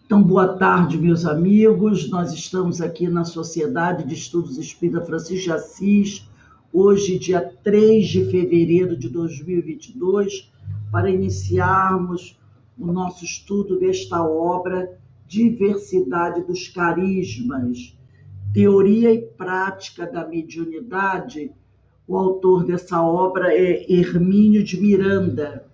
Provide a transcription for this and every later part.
Então, boa tarde, meus amigos. Nós estamos aqui na Sociedade de Estudos Espírita Francisco de Assis, hoje, dia 3 de fevereiro de 2022, para iniciarmos o nosso estudo desta obra, Diversidade dos Carismas, Teoria e Prática da Mediunidade. O autor dessa obra é Hermínio de Miranda.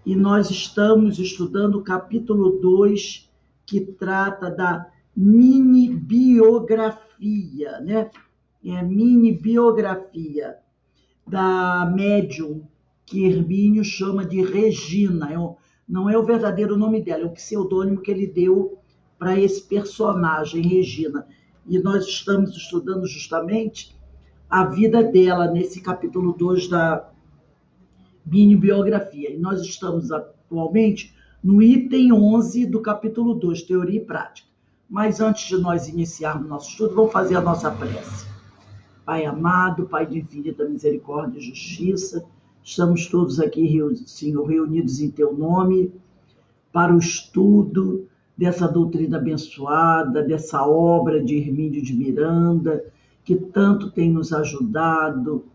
E nós estamos estudando o capítulo 2, que trata da mini-biografia, né? É a mini-biografia da médium, que Hermínio chama de Regina. Não é o verdadeiro nome dela, é o pseudônimo que ele deu para esse personagem, Regina. E nós estamos estudando justamente a vida dela nesse capítulo 2 da mini-biografia. E nós estamos atualmente no item 11 do capítulo 2, Teoria e Prática. Mas antes de nós iniciarmos nosso estudo, vamos fazer a nossa prece. Pai amado, Pai de infinita misericórdia e justiça, estamos todos aqui, Senhor, reunidos em Teu nome, para o estudo dessa doutrina abençoada, dessa obra de Hermínio de Miranda, que tanto tem nos ajudado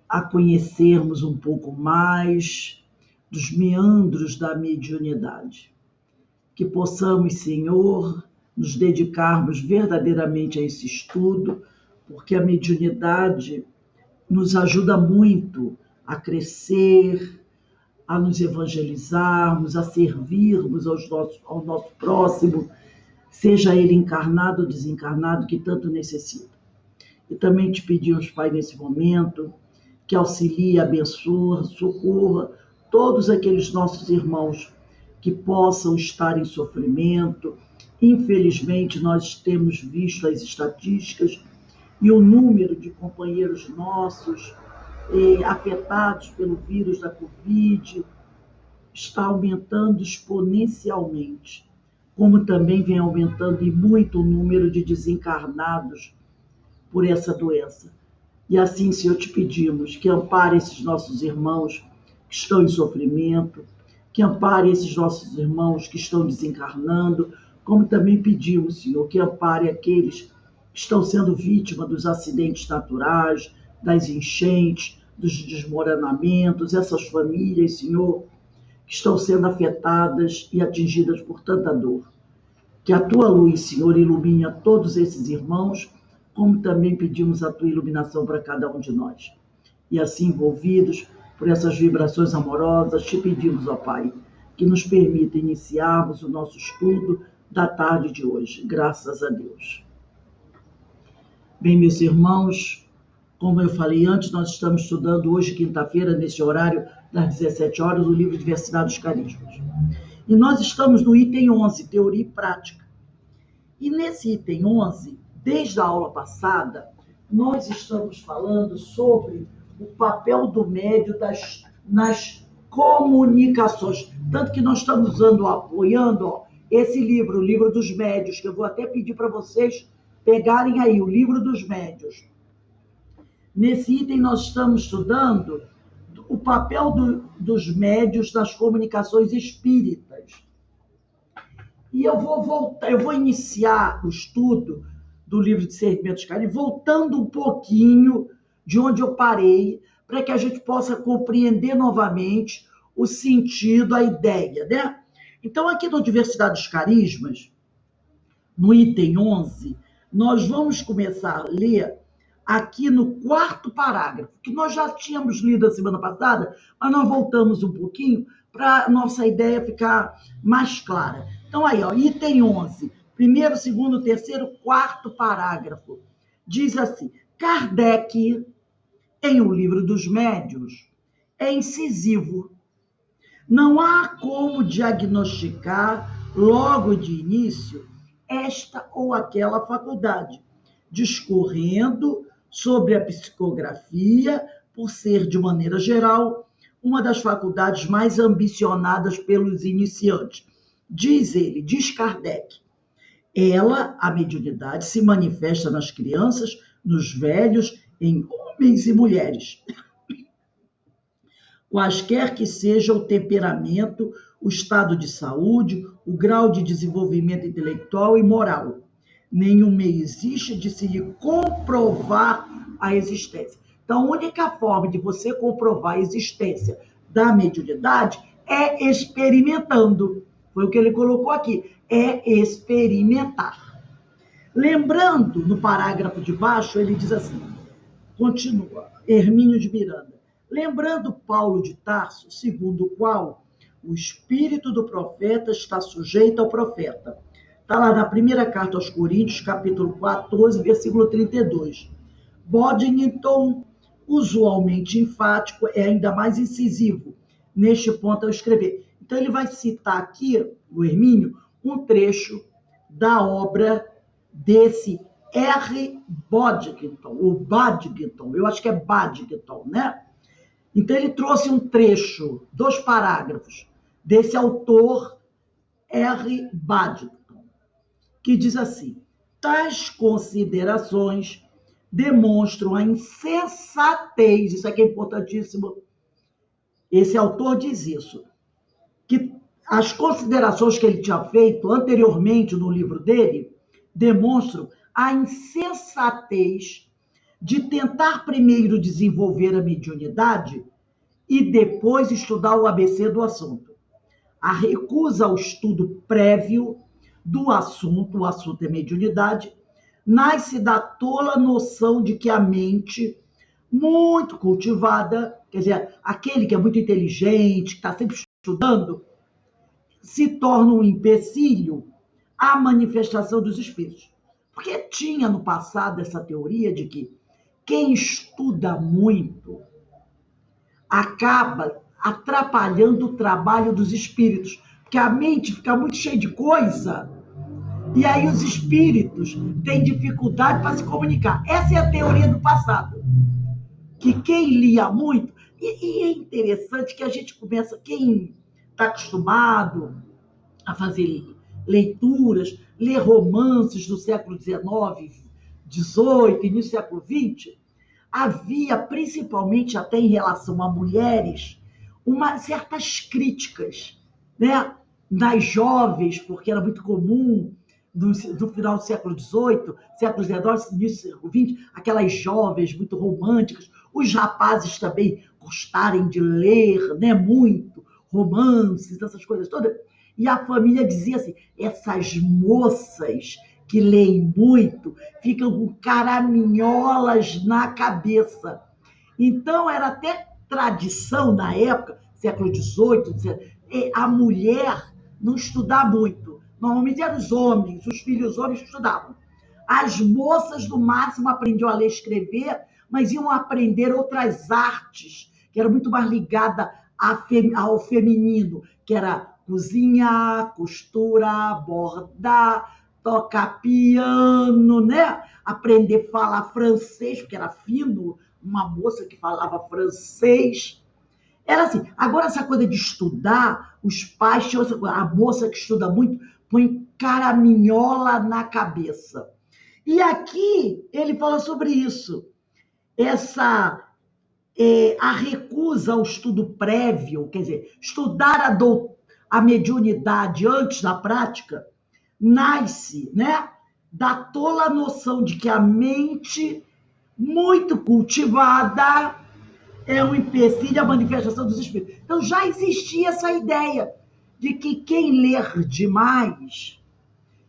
a conhecermos um pouco mais dos meandros da mediunidade. Que possamos, Senhor, nos dedicarmos verdadeiramente a esse estudo, porque a mediunidade nos ajuda muito a crescer, a nos evangelizarmos, a servirmos ao nosso próximo, seja ele encarnado ou desencarnado, que tanto necessita. E também te pedimos, Pai, nesse momento, que auxilie, abençoe, socorra todos aqueles nossos irmãos que possam estar em sofrimento. Infelizmente, nós temos visto as estatísticas e o número de companheiros nossos afetados pelo vírus da Covid está aumentando exponencialmente, como também vem aumentando e muito o número de desencarnados por essa doença. E assim, Senhor, te pedimos que ampare esses nossos irmãos que estão em sofrimento, que ampare esses nossos irmãos que estão desencarnando, como também pedimos, Senhor, que ampare aqueles que estão sendo vítimas dos acidentes naturais, das enchentes, dos desmoronamentos, essas famílias, Senhor, que estão sendo afetadas e atingidas por tanta dor. Que a Tua luz, Senhor, ilumine a todos esses irmãos, como também pedimos a Tua iluminação para cada um de nós. E assim, envolvidos por essas vibrações amorosas, te pedimos, ó Pai, que nos permita iniciarmos o nosso estudo da tarde de hoje. Graças a Deus. Bem, meus irmãos, como eu falei antes, nós estamos estudando hoje, quinta-feira, nesse horário, das 17 horas, o livro Diversidade dos Carismas. E nós estamos no item 11, Teoria e Prática. E nesse item 11, desde a aula passada, nós estamos falando sobre o papel do médium nas comunicações. Tanto que nós estamos apoiando esse livro, o Livro dos Médiuns, que eu vou até pedir para vocês pegarem aí, o Livro dos Médiuns. Nesse item nós estamos estudando o papel dos médiuns nas comunicações espíritas. E eu vou iniciar o estudo do livro de Discernimento dos Carismas, voltando um pouquinho de onde eu parei, para que a gente possa compreender novamente o sentido, a ideia, né? Então, aqui no Diversidade dos Carismas, no item 11, nós vamos começar a ler aqui no 4º parágrafo, que nós já tínhamos lido a semana passada, mas nós voltamos um pouquinho para a nossa ideia ficar mais clara. Então, aí, item 11, 1º, 2º, 3º, 4º parágrafo, diz assim: Kardec, em O Livro dos Médiuns, é incisivo. Não há como diagnosticar logo de início esta ou aquela faculdade, discorrendo sobre a psicografia, por ser, de maneira geral, uma das faculdades mais ambicionadas pelos iniciantes. Diz Kardec, ela, a mediunidade, se manifesta nas crianças, nos velhos, em homens e mulheres. Quaisquer que seja o temperamento, o estado de saúde, o grau de desenvolvimento intelectual e moral. Nenhum meio existe de se lhe comprovar a existência. Então, a única forma de você comprovar a existência da mediunidade é experimentando. Foi o que ele colocou aqui, é experimentar. Lembrando, no parágrafo de baixo, ele diz assim, continua, Hermínio de Miranda, lembrando Paulo de Tarso, segundo o qual o espírito do profeta está sujeito ao profeta. Está lá na primeira carta aos Coríntios, capítulo 14, versículo 32. Boddington, usualmente enfático, é ainda mais incisivo neste ponto ao escrever. Então, ele vai citar aqui, o Hermínio, um trecho da obra desse R. Boddington, ou Baddington, eu acho que é Baddington, né? Então, ele trouxe um trecho, 2 parágrafos, desse autor R. Baddington, que diz assim, tais considerações demonstram a insensatez, isso aqui é importantíssimo, esse autor diz isso, que as considerações que ele tinha feito anteriormente no livro dele demonstram a insensatez de tentar primeiro desenvolver a mediunidade e depois estudar o ABC do assunto. A recusa ao estudo prévio do assunto, o assunto é mediunidade, nasce da tola noção de que a mente muito cultivada, quer dizer, aquele que é muito inteligente, que está sempre estudando, se torna um empecilho à manifestação dos espíritos. Porque tinha no passado essa teoria de que quem estuda muito acaba atrapalhando o trabalho dos espíritos, porque a mente fica muito cheia de coisa, e aí os espíritos têm dificuldade para se comunicar. Essa é a teoria do passado. Que quem lia muito, e é interessante que a gente começa, quem está acostumado a fazer leituras, ler romances do século XIX, XVIII, início do século XX, havia, principalmente até em relação a mulheres, certas críticas, né? Nas jovens, porque era muito comum, do final do século XVIII, século XIX, início do século XX, aquelas jovens muito românticas, os rapazes também gostarem de ler, né, muito, romances, essas coisas todas. E a família dizia assim, essas moças que leem muito ficam com caraminholas na cabeça. Então, era até tradição na época, século XVIII, a mulher não estudar muito. Normalmente eram os homens, os filhos homens que estudavam. As moças, no máximo, aprendiam a ler e escrever, mas iam aprender outras artes, que eram muito mais ligadas ao feminino, que era cozinhar, costurar, bordar, tocar piano, né? Aprender a falar francês, porque era fino, uma moça que falava francês. Era assim. Agora, essa coisa de estudar, os pais tinham essa coisa, a moça que estuda muito põe caraminhola na cabeça. E aqui ele fala sobre isso. A recusa ao estudo prévio, quer dizer, estudar a mediunidade antes da prática, nasce, né, da tola noção de que a mente muito cultivada é um empecilho à manifestação dos espíritos. Então já existia essa ideia de que quem ler demais,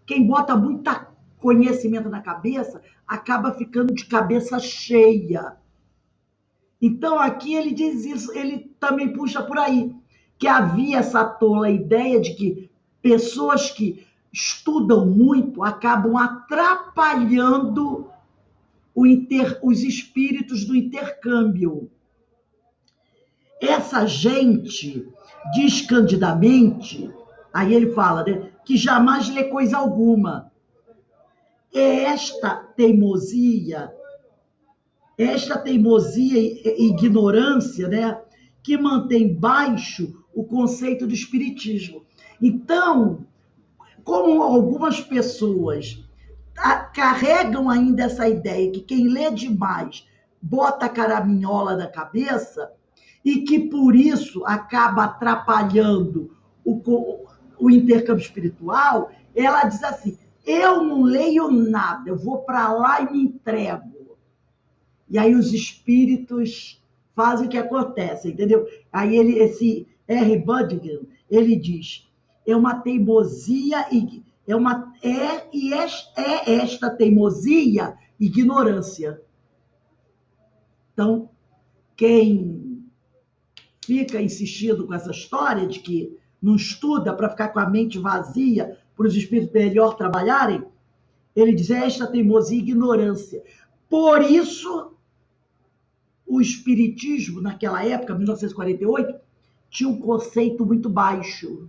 quem bota muito conhecimento na cabeça, acaba ficando de cabeça cheia. Então aqui ele diz isso, ele também puxa por aí, que havia essa tola ideia de que pessoas que estudam muito acabam atrapalhando os espíritos do intercâmbio. Essa gente diz candidamente, aí ele fala, né, que jamais lê coisa alguma. É esta teimosia e ignorância, né, que mantém baixo o conceito do espiritismo. Então, como algumas pessoas carregam ainda essa ideia que quem lê demais bota a caraminhola na cabeça e que por isso acaba atrapalhando o intercâmbio espiritual, ela diz assim, eu não leio nada, eu vou para lá e me entrego. E aí os espíritos fazem o que acontece, entendeu? Aí esse R. Budnick, ele diz, é uma teimosia e esta teimosia ignorância. Então, quem fica insistindo com essa história de que não estuda para ficar com a mente vazia, para os espíritos melhor trabalharem, ele diz, esta teimosia e ignorância. Por isso, o espiritismo, naquela época, 1948, tinha um conceito muito baixo.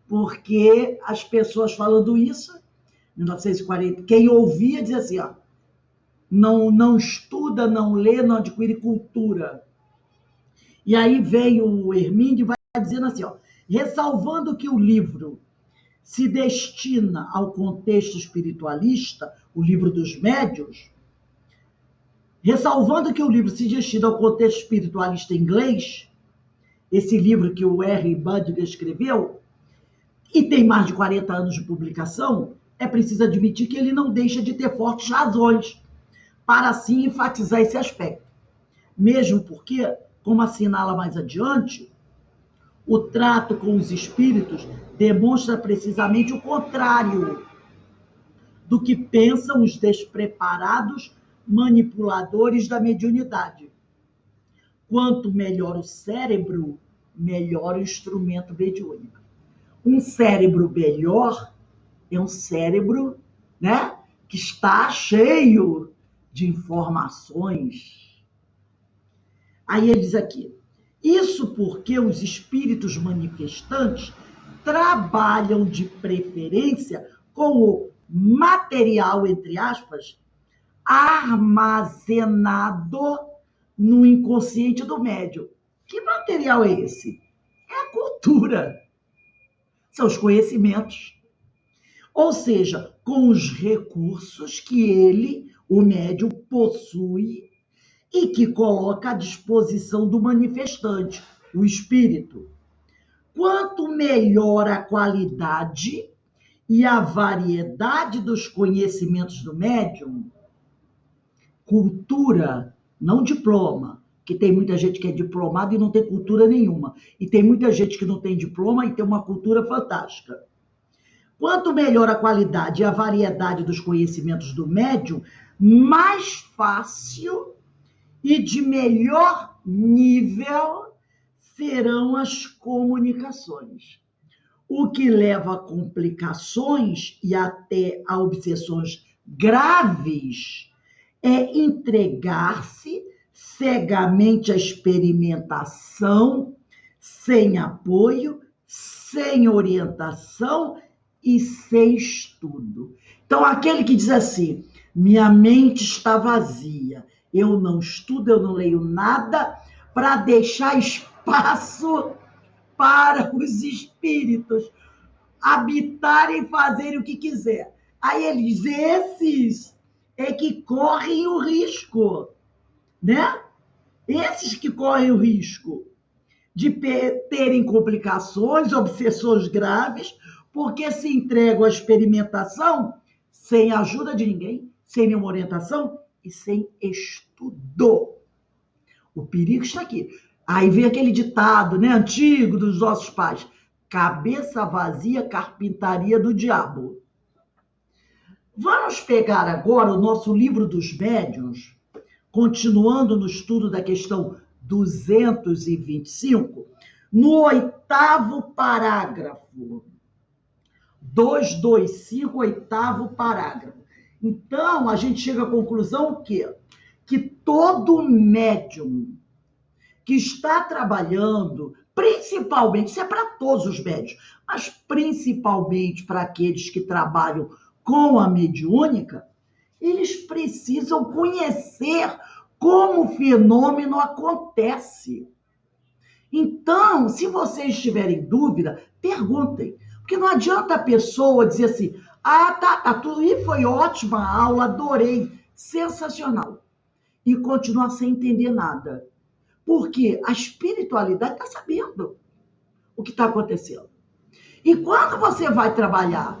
Porque as pessoas falando isso, 1940, quem ouvia dizia assim, ó, não estuda, não lê, não adquire cultura. E aí veio o Hermínio e vai dizendo assim, ó, ressalvando que o livro se destina ao contexto espiritualista, o livro dos médiuns, ressalvando que o livro se destina ao contexto espiritualista inglês, esse livro que o R. Budnick escreveu, e tem mais de 40 anos de publicação, é preciso admitir que ele não deixa de ter fortes razões para, assim, enfatizar esse aspecto. Mesmo porque, como assinala mais adiante, o trato com os espíritos demonstra precisamente o contrário do que pensam os despreparados manipuladores da mediunidade. Quanto melhor o cérebro, melhor o instrumento mediúnico. Um cérebro melhor é um cérebro, né, que está cheio de informações. Aí ele diz aqui, isso porque os espíritos manifestantes trabalham de preferência com o material, entre aspas, armazenado no inconsciente do médium. Que material é esse? É a cultura. São os conhecimentos. Ou seja, com os recursos que ele, o médium, possui e que coloca à disposição do manifestante, o espírito. Quanto melhor a qualidade e a variedade dos conhecimentos do médium, cultura, não diploma, que tem muita gente que é diplomada e não tem cultura nenhuma, e tem muita gente que não tem diploma e tem uma cultura fantástica. Quanto melhor a qualidade e a variedade dos conhecimentos do médium, mais fácil e de melhor nível serão as comunicações, o que leva a complicações e até a obsessões graves é entregar-se cegamente à experimentação, sem apoio, sem orientação e sem estudo. Então, aquele que diz assim, minha mente está vazia, eu não estudo, eu não leio nada, para deixar espaço para os espíritos habitarem e fazerem o que quiser. Aí ele diz, esses é que correm o risco, né? Esses que correm o risco de terem complicações, obsessões graves, porque se entregam à experimentação sem ajuda de ninguém, sem nenhuma orientação e sem estudo. O perigo está aqui. Aí vem aquele ditado, né, antigo dos nossos pais, cabeça vazia, carpintaria do diabo. Vamos pegar agora o nosso livro dos médiuns, continuando no estudo da questão 225, no 8º parágrafo. 225, 8º parágrafo. Então, a gente chega à conclusão o quê? Que todo médium que está trabalhando, principalmente, isso é para todos os médiums, mas principalmente para aqueles que trabalham com a mediúnica, eles precisam conhecer como o fenômeno acontece. Então, se vocês tiverem dúvida, perguntem. Porque não adianta a pessoa dizer assim, tá, tudo aí foi ótima a aula, adorei, sensacional. E continuar sem entender nada. Porque a espiritualidade está sabendo. o que está acontecendo. E quando você vai trabalhar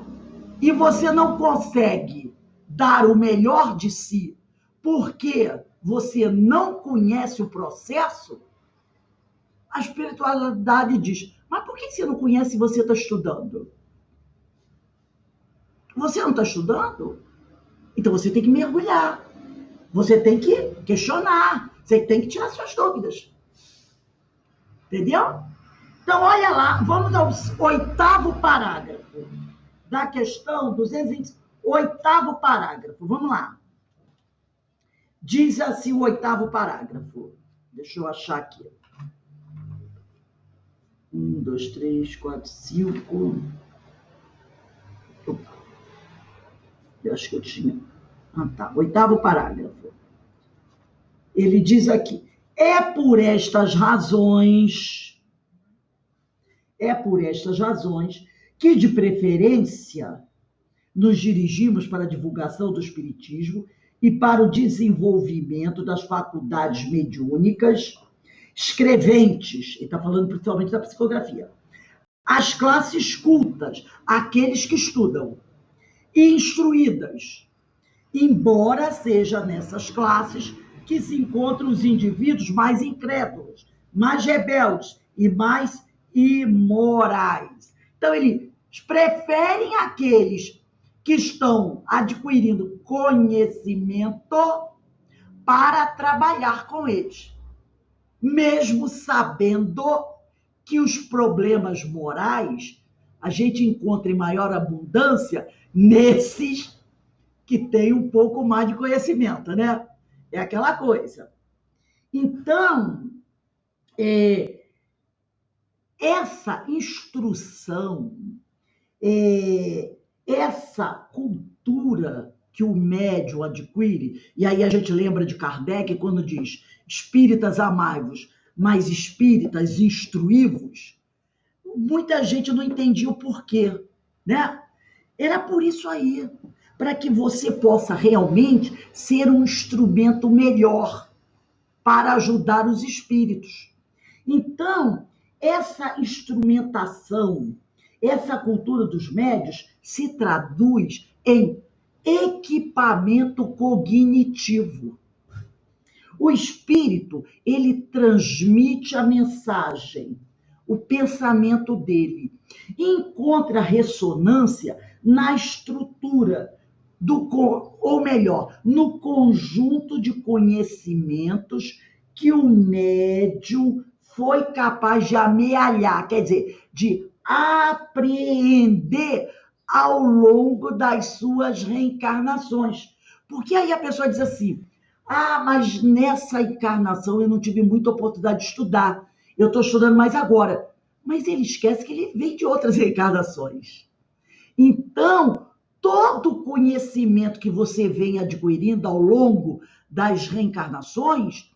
e você não consegue dar o melhor de si porque você não conhece o processo, a espiritualidade diz, mas por que você não conhece se você está estudando? Você não está estudando? Então você tem que mergulhar. Você tem que questionar. Você tem que tirar suas dúvidas. Entendeu? Então, olha lá, vamos ao 8º parágrafo da questão 225. 8º parágrafo, vamos lá. Diz assim o 8º parágrafo. Deixa eu achar aqui. 1, 2, 3, 4, 5. Eu acho que eu tinha. Ah, tá. 8º parágrafo. Ele diz aqui: é por estas razões que, de preferência, nos dirigimos para a divulgação do Espiritismo e para o desenvolvimento das faculdades mediúnicas, escreventes, ele está falando principalmente da psicografia, as classes cultas, aqueles que estudam, e instruídas, embora seja nessas classes que se encontram os indivíduos mais incrédulos, mais rebeldes e mais imorais. Então, eles preferem aqueles que estão adquirindo conhecimento para trabalhar com eles, mesmo sabendo que os problemas morais a gente encontra em maior abundância nesses que têm um pouco mais de conhecimento, né? É aquela coisa. Então, essa instrução, essa cultura que o médium adquire, e aí a gente lembra de Kardec quando diz: espíritas amai-vos, mas espíritas instruí-vos, muita gente não entendia o porquê, né? Era por isso aí, para que você possa realmente ser um instrumento melhor para ajudar os espíritos. Então, essa instrumentação, essa cultura dos médios se traduz em equipamento cognitivo. O espírito, ele transmite a mensagem, o pensamento dele, e encontra ressonância na estrutura ou melhor, no conjunto de conhecimentos que o médium foi capaz de amealhar, quer dizer, de apreender ao longo das suas reencarnações. Porque aí a pessoa diz assim: ah, mas nessa encarnação eu não tive muita oportunidade de estudar, eu estou estudando mais agora. Mas ele esquece que ele vem de outras reencarnações. Então, todo conhecimento que você vem adquirindo ao longo das reencarnações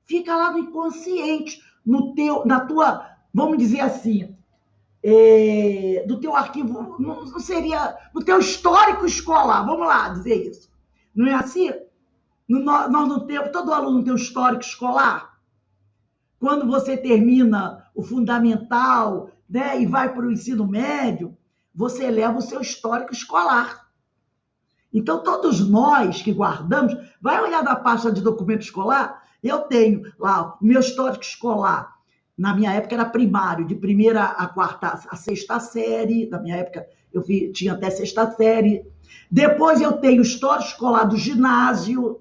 fica lá no inconsciente, na tua, vamos dizer assim, do teu arquivo, não seria, no teu histórico escolar, vamos lá dizer isso. Não é assim? Nós não temos, todo aluno tem um histórico escolar. Quando você termina o fundamental, né, e vai para o ensino médio, você eleva o seu histórico escolar. Então, todos nós que guardamos, vai olhar na pasta de documento escolar, eu tenho lá o meu histórico escolar. Na minha época era primário, de 1ª a 4ª, a 6ª série. Na minha época eu tinha até 6ª série. Depois eu tenho histórico escolar do ginásio,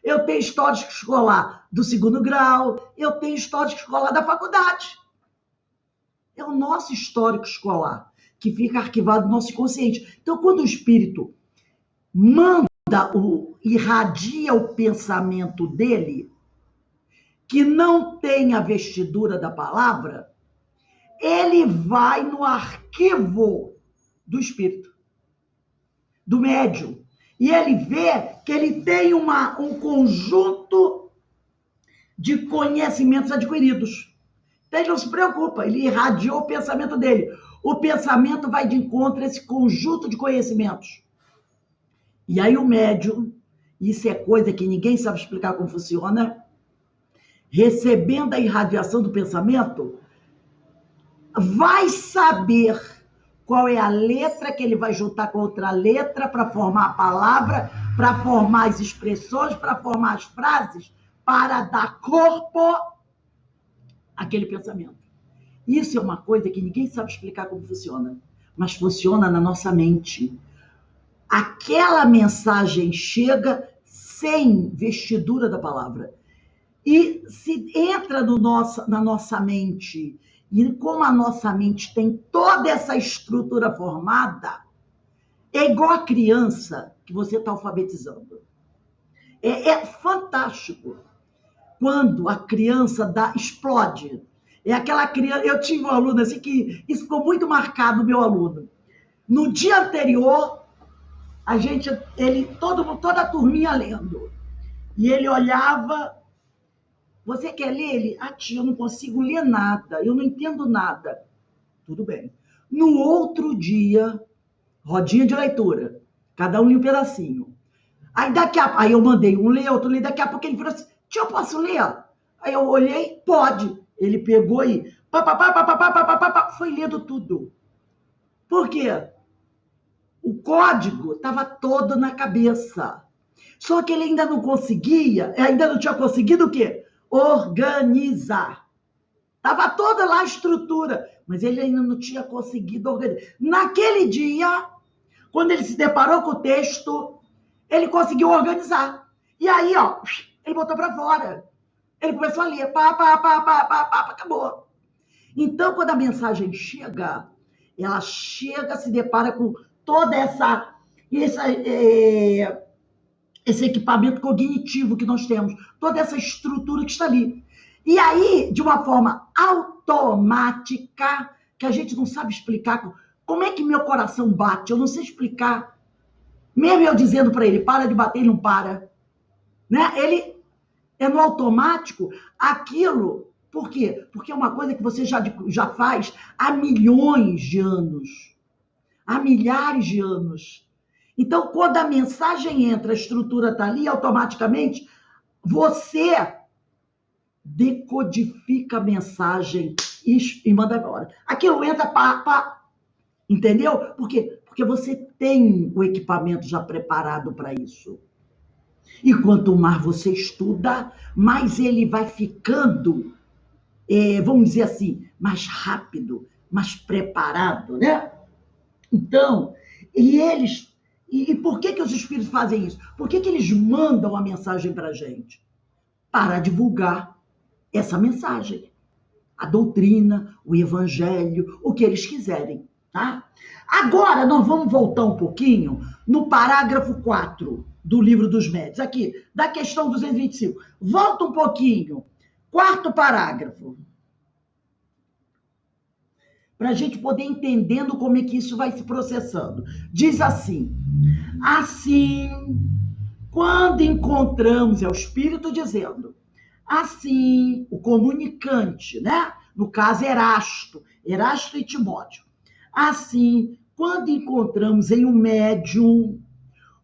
eu tenho histórico escolar do 2º grau, eu tenho histórico escolar da faculdade. É o nosso histórico escolar que fica arquivado no nosso inconsciente. Então, quando o espírito irradia o pensamento dele, que não tem a vestidura da palavra, ele vai no arquivo do espírito, do médium, e ele vê que ele tem um conjunto de conhecimentos adquiridos. Então, ele não se preocupa, ele irradiou o pensamento dele. O pensamento vai de encontro a esse conjunto de conhecimentos. E aí o médium, isso é coisa que ninguém sabe explicar como funciona, recebendo a irradiação do pensamento, vai saber qual é a letra que ele vai juntar com outra letra para formar a palavra, para formar as expressões, para formar as frases, para dar corpo àquele pensamento. Isso é uma coisa que ninguém sabe explicar como funciona, mas funciona na nossa mente. Aquela mensagem chega sem vestidura da palavra. E se entra na nossa mente, e como a nossa mente tem toda essa estrutura formada, é igual a criança que você está alfabetizando. É fantástico quando a criança explode. É aquela criança. Eu tive um aluno assim que isso ficou muito marcado, meu aluno. No dia anterior, toda a turminha lendo. E ele olhava. Você quer ler? Ele, tia, eu não consigo ler nada, eu não entendo nada. Tudo bem. No outro dia, rodinha de leitura, cada um lia um pedacinho. Aí eu mandei um ler, outro ler, daqui a pouco ele falou assim, tia, eu posso ler? Aí eu olhei, pode. Ele pegou e foi lendo tudo. Por quê? O código estava todo na cabeça. Só que ele ainda não tinha conseguido o quê? Organizar. Estava toda lá a estrutura, mas ele ainda não tinha conseguido organizar. Naquele dia, quando ele se deparou com o texto, ele conseguiu organizar. E aí, ele botou para fora. Ele começou a ler, acabou. Então, quando a mensagem chega, ela chega, se depara com toda esse equipamento cognitivo que nós temos, toda essa estrutura que está ali. E aí, de uma forma automática, que a gente não sabe explicar, como é que meu coração bate, eu não sei explicar. Mesmo eu dizendo para ele, para de bater, ele não para. Né? Ele é no automático aquilo. Por quê? Porque é uma coisa que você já faz há milhões de anos, há milhares de anos. Então, quando a mensagem entra, a estrutura está ali, automaticamente, você decodifica a mensagem e manda embora. Aquilo entra, entendeu? Por quê? Porque você tem o equipamento já preparado para isso. E quanto mais você estuda, mais ele vai ficando, vamos dizer assim, mais rápido, mais preparado, né? Então, e por que os espíritos fazem isso? Por que eles mandam a mensagem para a gente? Para divulgar essa mensagem. A doutrina, o evangelho, o que eles quiserem, tá? Agora, nós vamos voltar um pouquinho no parágrafo 4 do Livro dos Médiuns, aqui, da questão 225. Volta um pouquinho. Quarto parágrafo. Para a gente poder entendendo como é que isso vai se processando. Diz assim, quando encontramos, é o Espírito dizendo, assim, o comunicante, né? No caso, Erasto e Timóteo. Assim, quando encontramos em um médium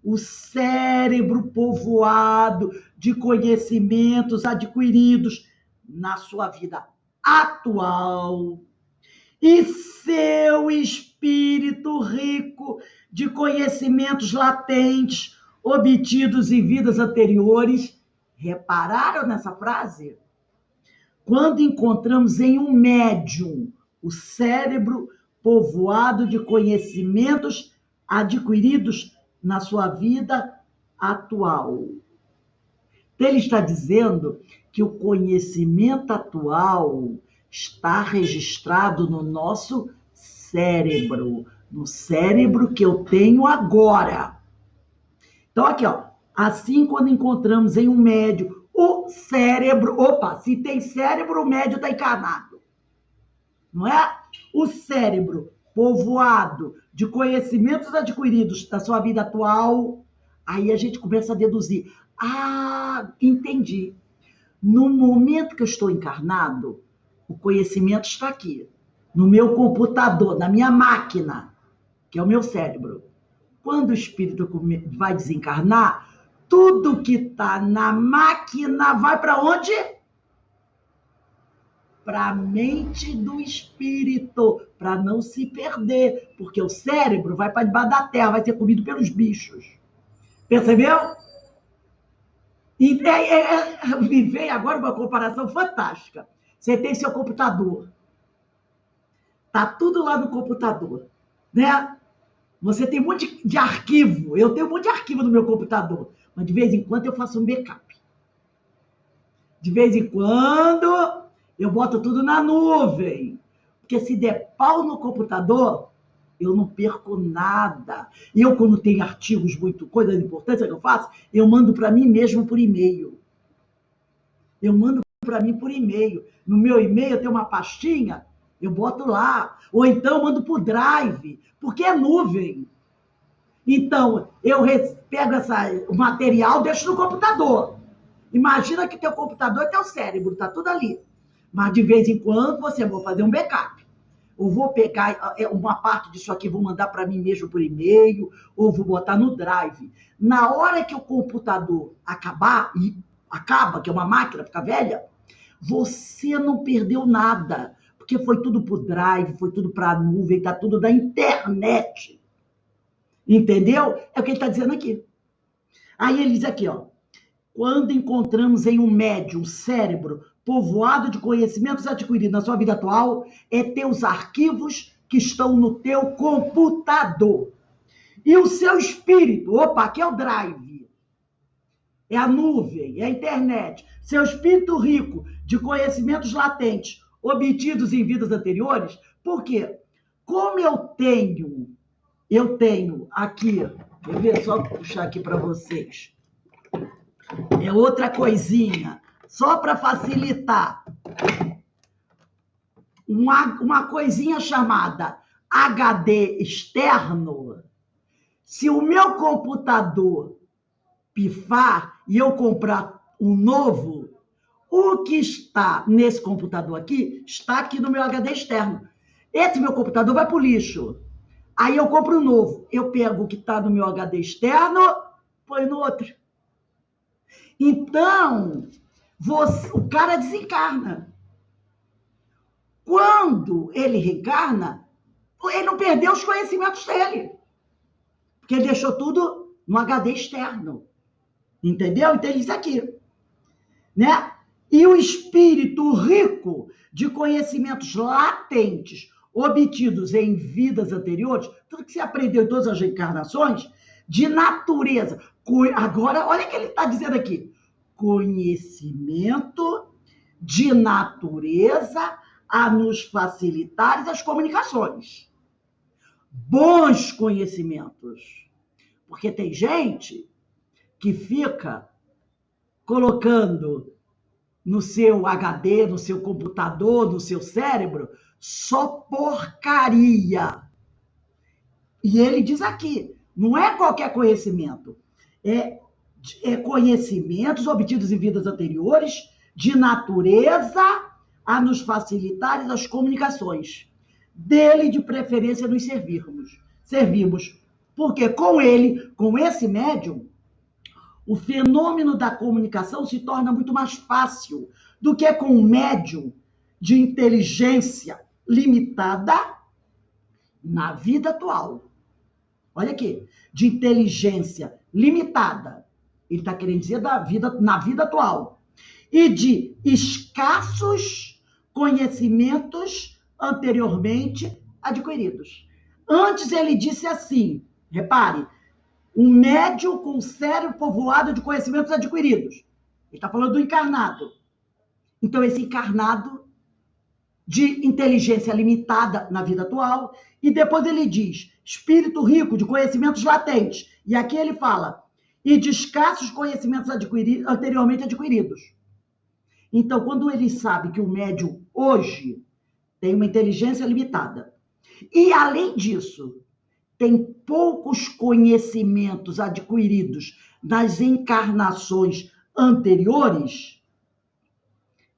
o cérebro povoado de conhecimentos adquiridos na sua vida atual e seu espírito rico de conhecimentos latentes obtidos em vidas anteriores. Repararam nessa frase? Quando encontramos em um médium o cérebro povoado de conhecimentos adquiridos na sua vida atual. Então, ele está dizendo que o conhecimento atual está registrado no nosso cérebro, no cérebro que eu tenho agora. Então, aqui, assim, quando encontramos em um médium o cérebro, se tem cérebro, o médium está encarnado. Não é? O cérebro povoado de conhecimentos adquiridos da sua vida atual, aí a gente começa a deduzir. Entendi. No momento que eu estou encarnado, o conhecimento está aqui, no meu computador, na minha máquina, que é o meu cérebro. Quando o espírito vai desencarnar, tudo que está na máquina vai para onde? para a mente do espírito, para não se perder, porque o cérebro vai para debaixo da terra, vai ser comido pelos bichos. Percebeu? E me veio agora uma comparação fantástica. Você tem seu computador. Tá tudo lá no computador, né? Você tem um monte de arquivo. Eu tenho um monte de arquivo no meu computador. Mas de vez em quando eu faço um backup. De vez em quando eu boto tudo na nuvem. Porque se der pau no computador, eu não perco nada. E eu, quando tenho artigos, coisas importantes que eu faço, eu mando para mim mesmo por e-mail. Eu mando para mim por e-mail. No meu e-mail eu tenho uma pastinha, eu boto lá. Ou então eu mando por Drive, porque é nuvem. Então, eu pego o material, deixo no computador. Imagina que teu computador é teu cérebro, está tudo ali. Mas de vez em quando você vai fazer um backup. Ou vou pegar uma parte disso aqui, vou mandar para mim mesmo por e-mail, ou vou botar no Drive. Na hora que o computador acabar, e acaba, que é uma máquina, fica velha, você não perdeu nada, porque foi tudo para o Drive, foi tudo para a nuvem, está tudo da internet. Entendeu? É o que ele está dizendo aqui. Aí ele diz aqui, ó. Quando encontramos em um médium cérebro povoado de conhecimentos adquiridos na sua vida atual, é teus arquivos que estão no teu computador. E o seu espírito, opa, aqui é o Drive, é a nuvem, é a internet. Seu espírito rico de conhecimentos latentes obtidos em vidas anteriores, por quê? Como eu tenho aqui, quer ver? Só puxar aqui para vocês. É outra coisinha, só para facilitar. Uma coisinha chamada HD externo. Se o meu computador pifar e eu comprar um novo, o que está nesse computador aqui, está aqui no meu HD externo. Esse meu computador vai para o lixo. Aí eu compro um novo. Eu pego o que está no meu HD externo, põe no outro. Então, o cara desencarna. Quando ele reencarna, ele não perdeu os conhecimentos dele. Porque ele deixou tudo no HD externo. Entendeu? Então, ele diz aqui. Né? E o espírito rico de conhecimentos latentes obtidos em vidas anteriores, tudo que você aprendeu em todas as reencarnações, de natureza. Agora, olha o que ele está dizendo aqui. Conhecimento de natureza a nos facilitar as comunicações. Bons conhecimentos. Porque tem gente que fica colocando no seu HD, no seu computador, no seu cérebro, só porcaria. E ele diz aqui, não é qualquer conhecimento, é conhecimentos obtidos em vidas anteriores, de natureza a nos facilitar as comunicações. Dele, de preferência, nos servimos. Porque com ele, com esse médium, o fenômeno da comunicação se torna muito mais fácil do que com um médium de inteligência limitada na vida atual. Olha aqui, de inteligência limitada. Ele está querendo dizer na vida atual. E de escassos conhecimentos anteriormente adquiridos. Antes ele disse assim, repare, um médium com cérebro povoado de conhecimentos adquiridos. Ele está falando do encarnado. Então, esse encarnado de inteligência limitada na vida atual, e depois ele diz, espírito rico de conhecimentos latentes. E aqui ele fala, e de escassos conhecimentos anteriormente adquiridos. Então, quando ele sabe que o médium hoje tem uma inteligência limitada, e além disso, tem poucos conhecimentos adquiridos nas encarnações anteriores,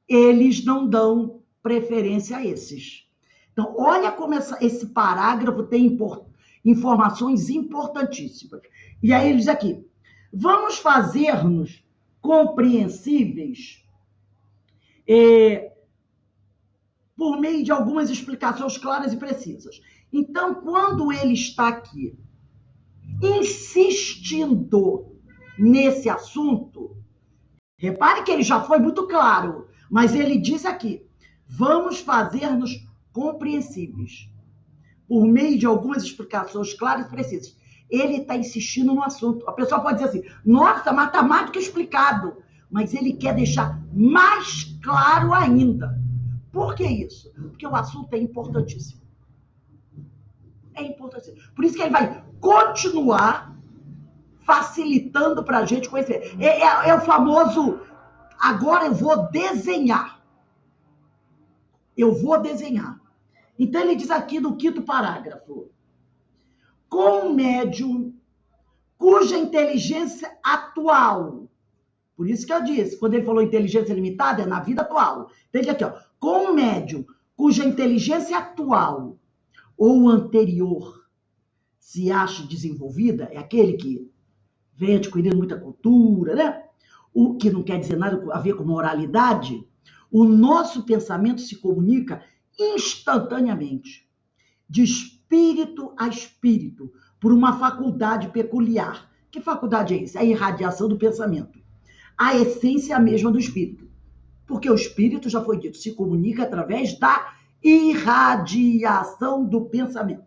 eles não dão preferência a esses. Então, olha como esse parágrafo tem informações importantíssimas. E aí ele diz aqui, vamos fazer-nos compreensíveis por meio de algumas explicações claras e precisas. Então, quando ele está aqui insistindo nesse assunto, repare que ele já foi muito claro, mas ele diz aqui: vamos fazer-nos compreensíveis por meio de algumas explicações claras e precisas. Ele está insistindo no assunto. A pessoa pode dizer assim: nossa, mas está mais do que explicado. Mas ele quer deixar mais claro ainda. Por que isso? Porque o assunto é importantíssimo. É importantíssimo. Por isso que ele vai continuar facilitando para a gente conhecer. É o famoso: agora eu vou desenhar. Eu vou desenhar. Então ele diz aqui no 5º parágrafo: com um médium cuja inteligência atual, por isso que eu disse, quando ele falou inteligência limitada, é na vida atual. Então ele diz aqui, ó, com um médium cuja inteligência atual ou anterior se acha desenvolvida, é aquele que vem adquirindo muita cultura, né? O que não quer dizer nada a ver com moralidade, o nosso pensamento se comunica instantaneamente, de espírito a espírito, por uma faculdade peculiar. Que faculdade é isso? É a irradiação do pensamento. A essência mesma do espírito. Porque o espírito, já foi dito, se comunica através da irradiação do pensamento.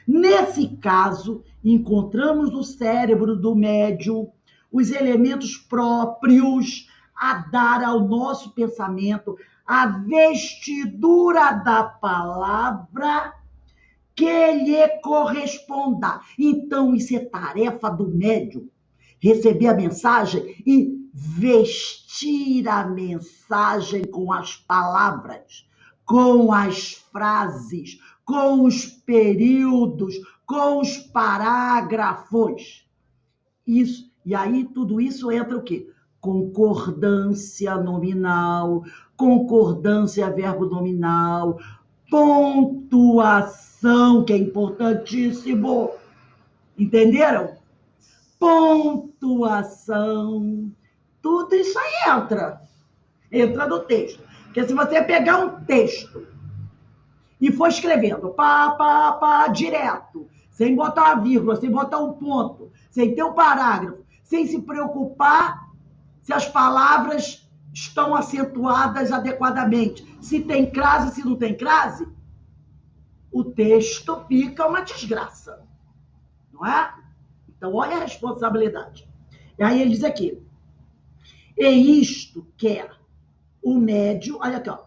Nesse caso, encontramos no cérebro do médium os elementos próprios a dar ao nosso pensamento a vestidura da palavra que lhe corresponda. Então, isso é tarefa do médium, receber a mensagem e vestir a mensagem com as palavras, com as frases, com os períodos, com os parágrafos. Isso, e aí tudo isso entra o quê? Concordância nominal, concordância verbo nominal, pontuação, que é importantíssimo. Entenderam? Pontuação. Tudo isso aí entra no texto. Porque se você pegar um texto e for escrevendo direto, sem botar uma vírgula, sem botar um ponto, sem ter um parágrafo, sem se preocupar se as palavras estão acentuadas adequadamente, se tem crase, se não tem crase, o texto fica uma desgraça, não é? Então, olha a responsabilidade. E aí ele diz aqui: e isto quer o médium, olha aqui, ó,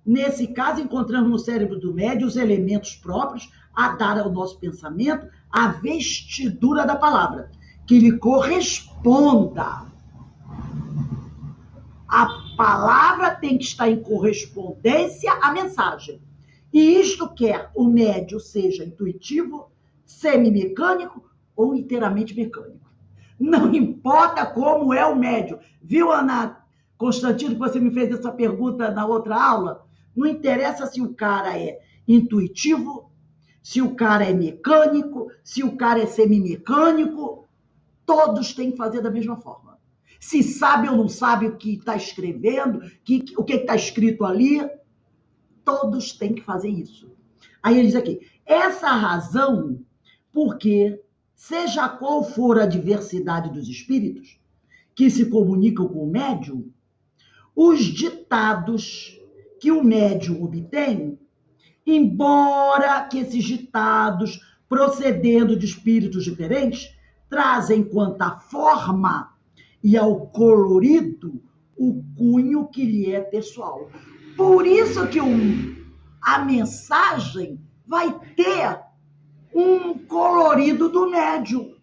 nesse caso encontramos no cérebro do médium os elementos próprios a dar ao nosso pensamento a vestidura da palavra, que lhe corresponda. A palavra tem que estar em correspondência à mensagem. E isto quer o médium seja intuitivo, semimecânico ou inteiramente mecânico. Não importa como é o médium. Viu, Ana Constantino, que você me fez essa pergunta na outra aula? Não interessa se o cara é intuitivo, se o cara é mecânico, se o cara é semimecânico, todos têm que fazer da mesma forma. Se sabe ou não sabe o que está escrevendo, o que está escrito ali, todos têm que fazer isso. Aí ele diz aqui: essa razão, porque, seja qual for a diversidade dos espíritos que se comunicam com o médium, os ditados que o médium obtém, embora que esses ditados, procedendo de espíritos diferentes, trazem quanto à forma e ao colorido o cunho que lhe é pessoal. Por isso que a mensagem vai ter um colorido do médium.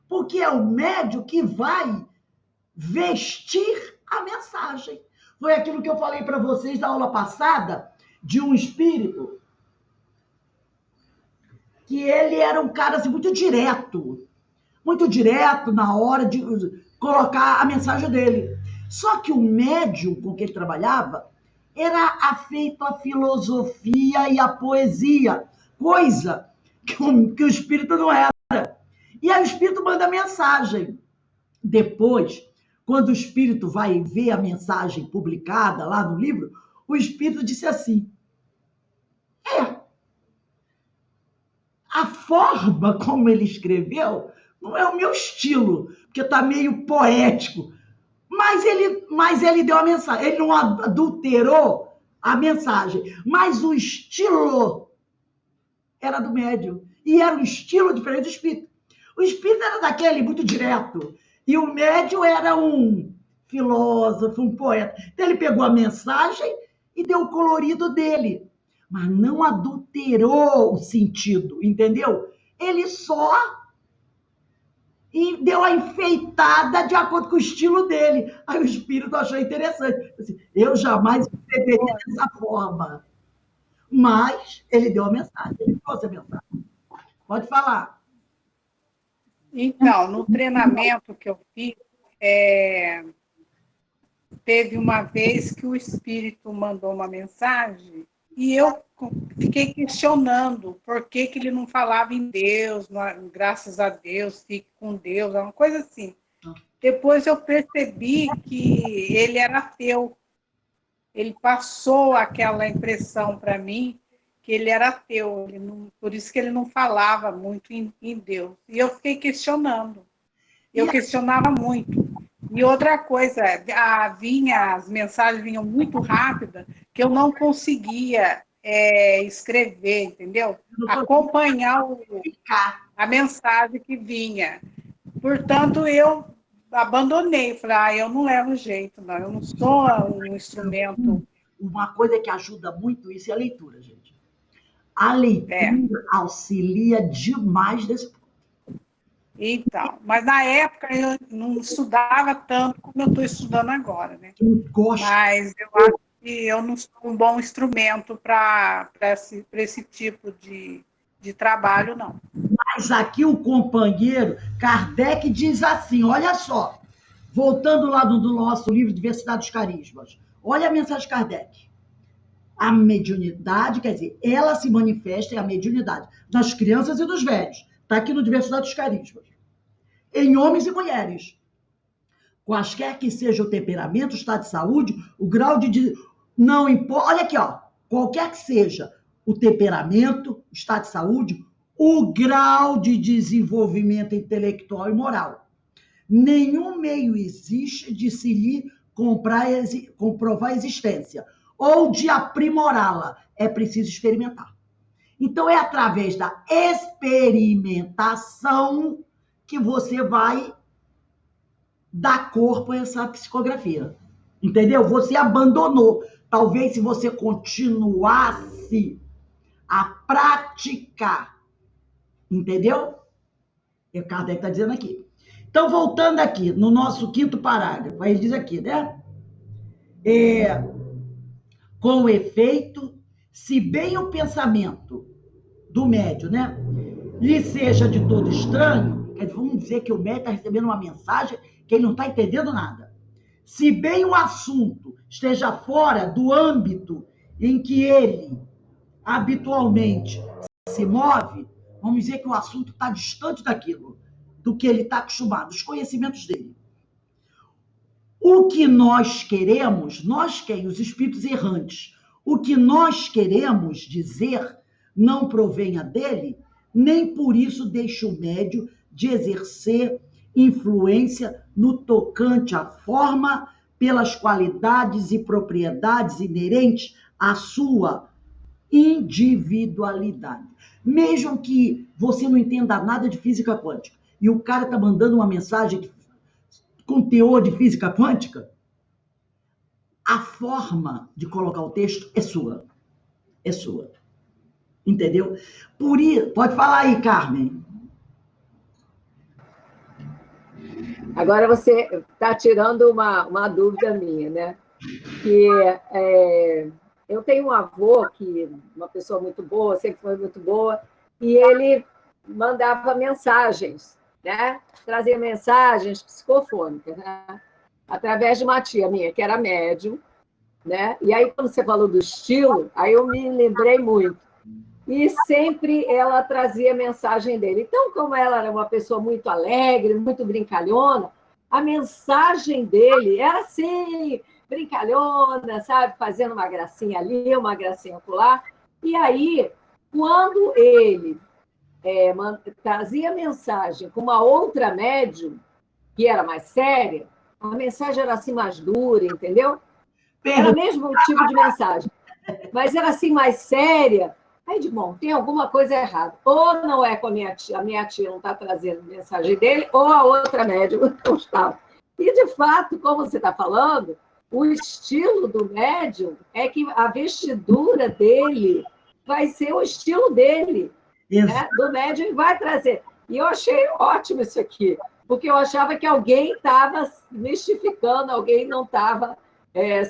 Porque é o médium que vai vestir a mensagem. Foi aquilo que eu falei para vocês na aula passada, de um espírito, que ele era um cara assim, muito direto na hora de colocar a mensagem dele. Só que o médium com que ele trabalhava era afeito à filosofia e à poesia, coisa que o espírito não era. E aí o espírito manda mensagem. Depois, quando o espírito vai ver a mensagem publicada lá no livro, o espírito disse assim: a forma como ele escreveu não é o meu estilo, porque está meio poético. Mas ele deu a mensagem, ele não adulterou a mensagem, mas o estilo era do médium. E era um estilo diferente do espírito. O espírito era daquele muito direto, e o médium era um filósofo, um poeta. Então ele pegou a mensagem e deu o colorido dele, mas não adulterou o sentido, entendeu? Ele só deu a enfeitada de acordo com o estilo dele. Aí o espírito achou interessante. Assim, eu jamais escreveria dessa forma. Mas ele deu a mensagem, ele trouxe a mensagem. Pode falar. Então, no treinamento que eu fiz, teve uma vez que o espírito mandou uma mensagem e eu fiquei questionando por que ele não falava em Deus, graças a Deus, fique com Deus, uma coisa assim. Depois eu percebi que ele era ateu. Ele passou aquela impressão para mim que ele era ateu, por isso que ele não falava muito em Deus. E eu fiquei questionando. Eu questionava muito. E outra coisa, as mensagens vinham muito rápidas, que eu não conseguia escrever, entendeu? Acompanhar a mensagem que vinha. Portanto, eu abandonei. Falei, eu não levo jeito, não. Eu não sou um instrumento. Uma coisa que ajuda muito isso é a leitura, gente. A leitura auxilia demais desse ponto. Então, mas na época eu não estudava tanto como eu estou estudando agora, né? Mas eu acho que eu não sou um bom instrumento para esse tipo de trabalho, não. Mas aqui o companheiro Kardec diz assim, olha só, voltando lá do nosso livro Diversidade dos Carismas, olha a mensagem de Kardec. A mediunidade, quer dizer, ela se manifesta, é a mediunidade, nas crianças e nos velhos. Está aqui no Diversidade dos Carismas. Em homens e mulheres. Quaisquer que seja o temperamento, o estado de saúde, o grau de... Não importa. Olha aqui, ó. Qualquer que seja o temperamento, o estado de saúde, o grau de desenvolvimento intelectual e moral. Nenhum meio existe de se lhe comprovar a existência ou de aprimorá-la. É preciso experimentar. Então, é através da experimentação que você vai dar corpo a essa psicografia. Entendeu? Você abandonou. Talvez se você continuasse a praticar. Entendeu? O Kardec está dizendo aqui. Então, voltando aqui, no nosso 5º parágrafo, aí ele diz aqui, né? Com efeito, se bem o pensamento do médium, né, lhe seja de todo estranho, quer dizer, vamos dizer que o médium está recebendo uma mensagem que ele não está entendendo nada. Se bem o assunto esteja fora do âmbito em que ele habitualmente se move, vamos dizer que o assunto está distante daquilo, do que ele está acostumado, dos conhecimentos dele. O que nós queremos, os espíritos errantes, o que nós queremos dizer não provenha dele, nem por isso deixa o médium de exercer influência no tocante à forma pelas qualidades e propriedades inerentes à sua individualidade. Mesmo que você não entenda nada de física quântica e o cara está mandando uma mensagem com teor de física quântica, a forma de colocar o texto é sua. É sua. Entendeu? Por isso, pode falar aí, Carmen. Agora você está tirando uma dúvida minha, né? Que eu tenho um avô, uma pessoa muito boa, sempre foi muito boa, e ele mandava mensagens, né? Trazia mensagens psicofônicas, né? Através de uma tia minha, que era médium, né? E aí, quando você falou do estilo, aí eu me lembrei muito. E sempre ela trazia mensagem dele. Então, como ela era uma pessoa muito alegre, muito brincalhona, a mensagem dele era assim, brincalhona, sabe? Fazendo uma gracinha ali, uma gracinha acolá. E aí, quando ele trazia mensagem com uma outra médium, que era mais séria, a mensagem era assim mais dura, entendeu? Era o mesmo tipo de mensagem, mas era assim mais séria. Aí, de bom, tem alguma coisa errada. Ou não é com a minha tia não está trazendo mensagem dele, ou a outra médium não está. E, de fato, como você está falando, o estilo do médium é que a vestidura dele vai ser o estilo dele, né? Do médium, e vai trazer. E eu achei ótimo isso aqui, porque eu achava que alguém estava mistificando, alguém não estava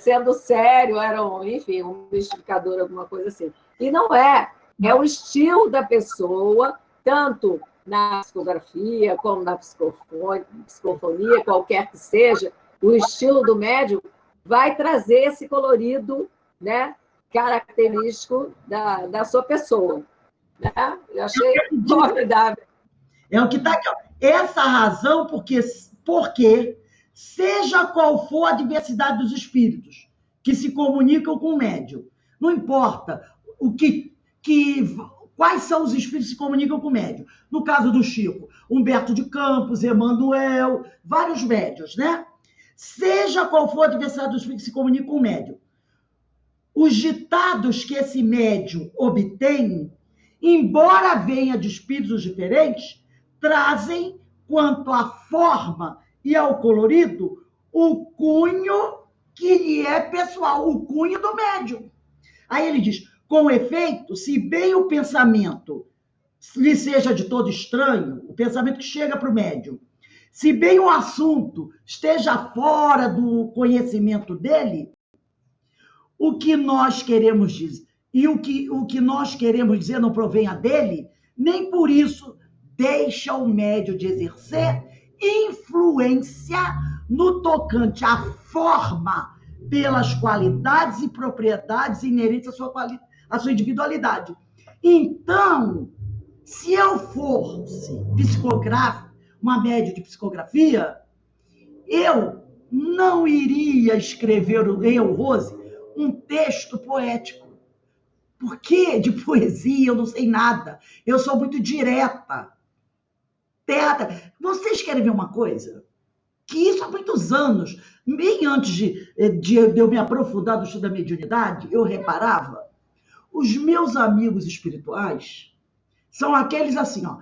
sendo sério, era enfim, um mistificador, alguma coisa assim. E não é o estilo da pessoa, tanto na psicografia, como na psicofonia, qualquer que seja, o estilo do médium vai trazer esse colorido, né, característico da sua pessoa. Né? Eu achei formidável. É o que está aqui. Ó. Essa razão, porque, seja qual for a diversidade dos espíritos que se comunicam com o médium, não importa quais são os espíritos que se comunicam com o médium. No caso do Chico, Humberto de Campos, Emmanuel, vários médiuns, né? Seja qual for a diversidade dos espíritos que se comunicam com o médium, os ditados que esse médium obtém, embora venha de espíritos diferentes, trazem, quanto à forma e ao colorido, o cunho que lhe é pessoal, o cunho do médium. Aí ele diz, com efeito, se bem o pensamento lhe seja de todo estranho, o pensamento que chega para o médium, se bem o assunto esteja fora do conhecimento dele, o que nós queremos dizer, e o que nós queremos dizer não provenha dele, nem por isso deixa o médium de exercer influência no tocante à forma pelas qualidades e propriedades inerentes à sua individualidade. Então, se eu fosse uma médium de psicografia, eu não iria escrever, Rose, um texto poético. Porque de poesia eu não sei nada. Eu sou muito direta. Vocês querem ver uma coisa? Que isso há muitos anos, bem antes de eu me aprofundar no estudo da mediunidade, eu reparava, os meus amigos espirituais são aqueles assim, ó,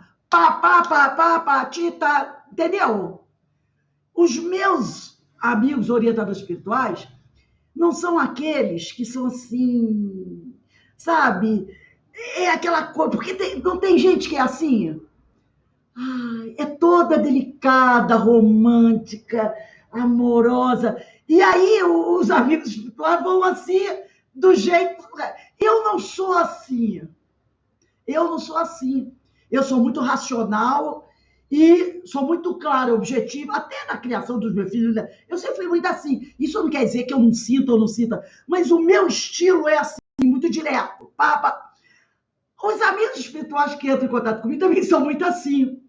tita, entendeu? Os meus amigos orientadores espirituais não são aqueles que são assim, sabe? É aquela coisa, porque não tem gente que é assim. Ai, é toda delicada, romântica, amorosa. E aí os amigos espirituais vão assim, do jeito... Eu não sou assim. Eu sou muito racional e sou muito clara, objetiva, até na criação dos meus filhos. Eu sempre fui muito assim. Isso não quer dizer que eu não sinta ou não sinta, mas o meu estilo é assim, muito direto. Os amigos espirituais que entram em contato comigo também são muito assim.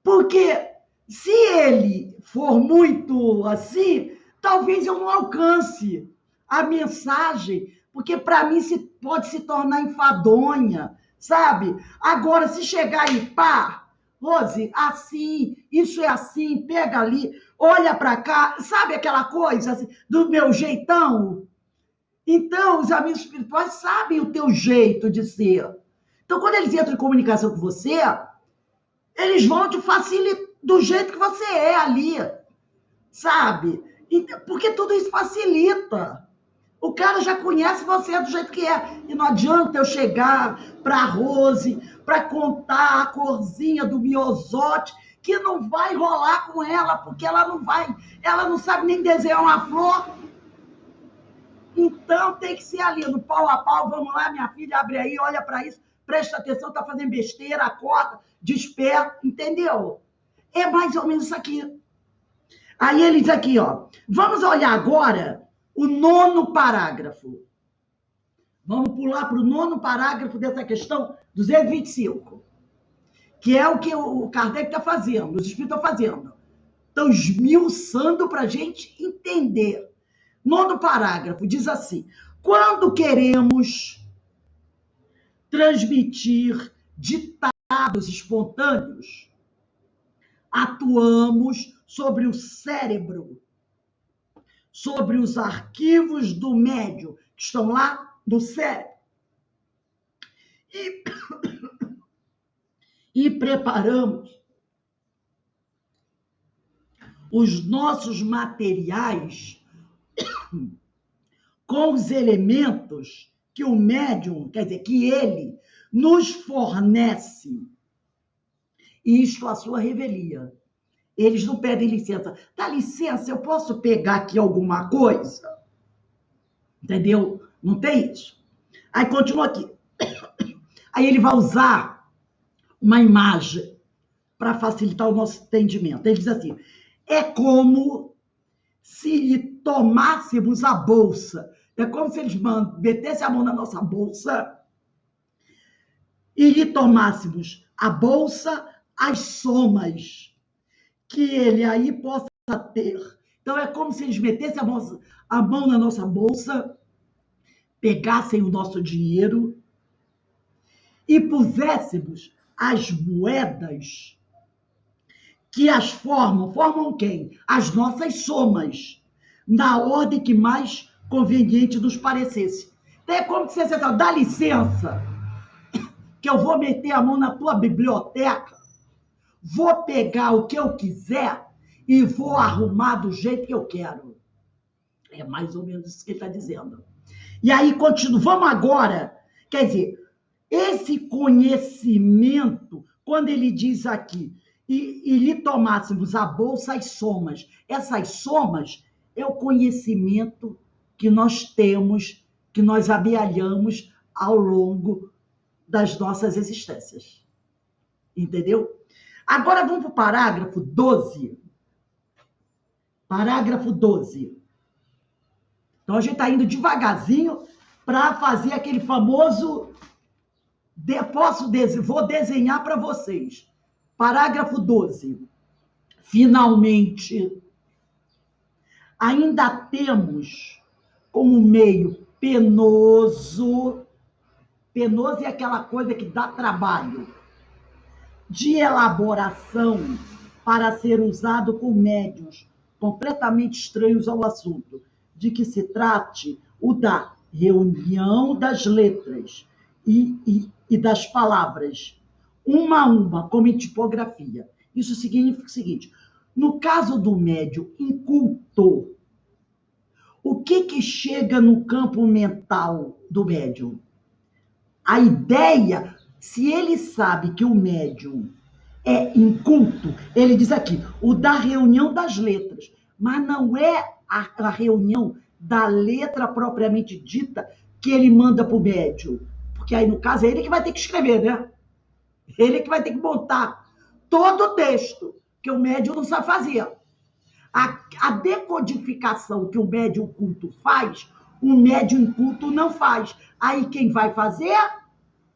Porque se ele for muito assim, talvez eu não alcance a mensagem, porque para mim pode se tornar enfadonha, sabe? Agora, se chegar e Rose, assim, isso é assim, pega ali, olha para cá, sabe aquela coisa assim, do meu jeitão? Então, os amigos espirituais sabem o teu jeito de ser. Então, quando eles entram em comunicação com você, eles vão te facilitar do jeito que você é ali, sabe? Porque tudo isso facilita. O cara já conhece você do jeito que é. E não adianta eu chegar para a Rose para contar a corzinha do miosote, que não vai rolar com ela, porque ela não sabe nem desenhar uma flor. Então tem que ser ali, no pau a pau. Vamos lá, minha filha, abre aí, olha para isso, presta atenção, tá fazendo besteira, acorda, desperta, entendeu? É mais ou menos isso aqui. Aí ele diz aqui, ó, vamos olhar agora o 9º parágrafo. Vamos pular para o 9º parágrafo dessa questão 225, que é o que o Kardec está fazendo, os espíritos estão fazendo. Estão esmiuçando para a gente entender. 9º parágrafo, diz assim: quando queremos transmitir ditados espontâneos, atuamos sobre o cérebro, sobre os arquivos do médium, que estão lá no cérebro, e preparamos os nossos materiais com os elementos que o médium, quer dizer, que ele nos fornece. Isto à sua revelia. Eles não pedem licença. Dá licença, eu posso pegar aqui alguma coisa? Entendeu? Não tem isso. Aí continua aqui. Aí ele vai usar uma imagem para facilitar o nosso entendimento. Ele diz assim: é como se lhe tomássemos a bolsa. É como se eles metessem a mão na nossa bolsa e lhe tomássemos a bolsa, as somas que ele aí possa ter. Então, é como se eles metessem a mão na nossa bolsa, pegassem o nosso dinheiro e puséssemos as moedas que as formam. Formam quem? As nossas somas, na ordem que mais conveniente nos parecesse. Então, é como se você dá licença, que eu vou meter a mão na tua biblioteca, vou pegar o que eu quiser e vou arrumar do jeito que eu quero. É mais ou menos isso que ele está dizendo. E aí, continua. Vamos agora, quer dizer, esse conhecimento, quando ele diz aqui, e lhe tomássemos a bolsa, as somas. Essas somas é o conhecimento que nós temos, que nós amealhamos ao longo das nossas existências. Entendeu? Agora vamos para o parágrafo 12. Parágrafo 12. Então a gente está indo devagarzinho para fazer aquele famoso... Vou desenhar para vocês. Parágrafo 12. Finalmente, ainda temos como meio penoso é aquela coisa que dá trabalho, de elaboração para ser usado por médiuns completamente estranhos ao assunto, de que se trate o da reunião das letras e das palavras, uma a uma, como em tipografia. Isso significa o seguinte: no caso do médium inculto, o que chega no campo mental do médium? A ideia, se ele sabe que o médium é inculto, ele diz aqui, o da reunião das letras, mas não é a reunião da letra propriamente dita que ele manda para o médium, porque aí, no caso, é ele que vai ter que escrever, né? Ele que vai ter que montar todo o texto, que o médium não sabe fazer. A decodificação que o médium culto faz, o médium inculto não faz. Aí quem vai fazer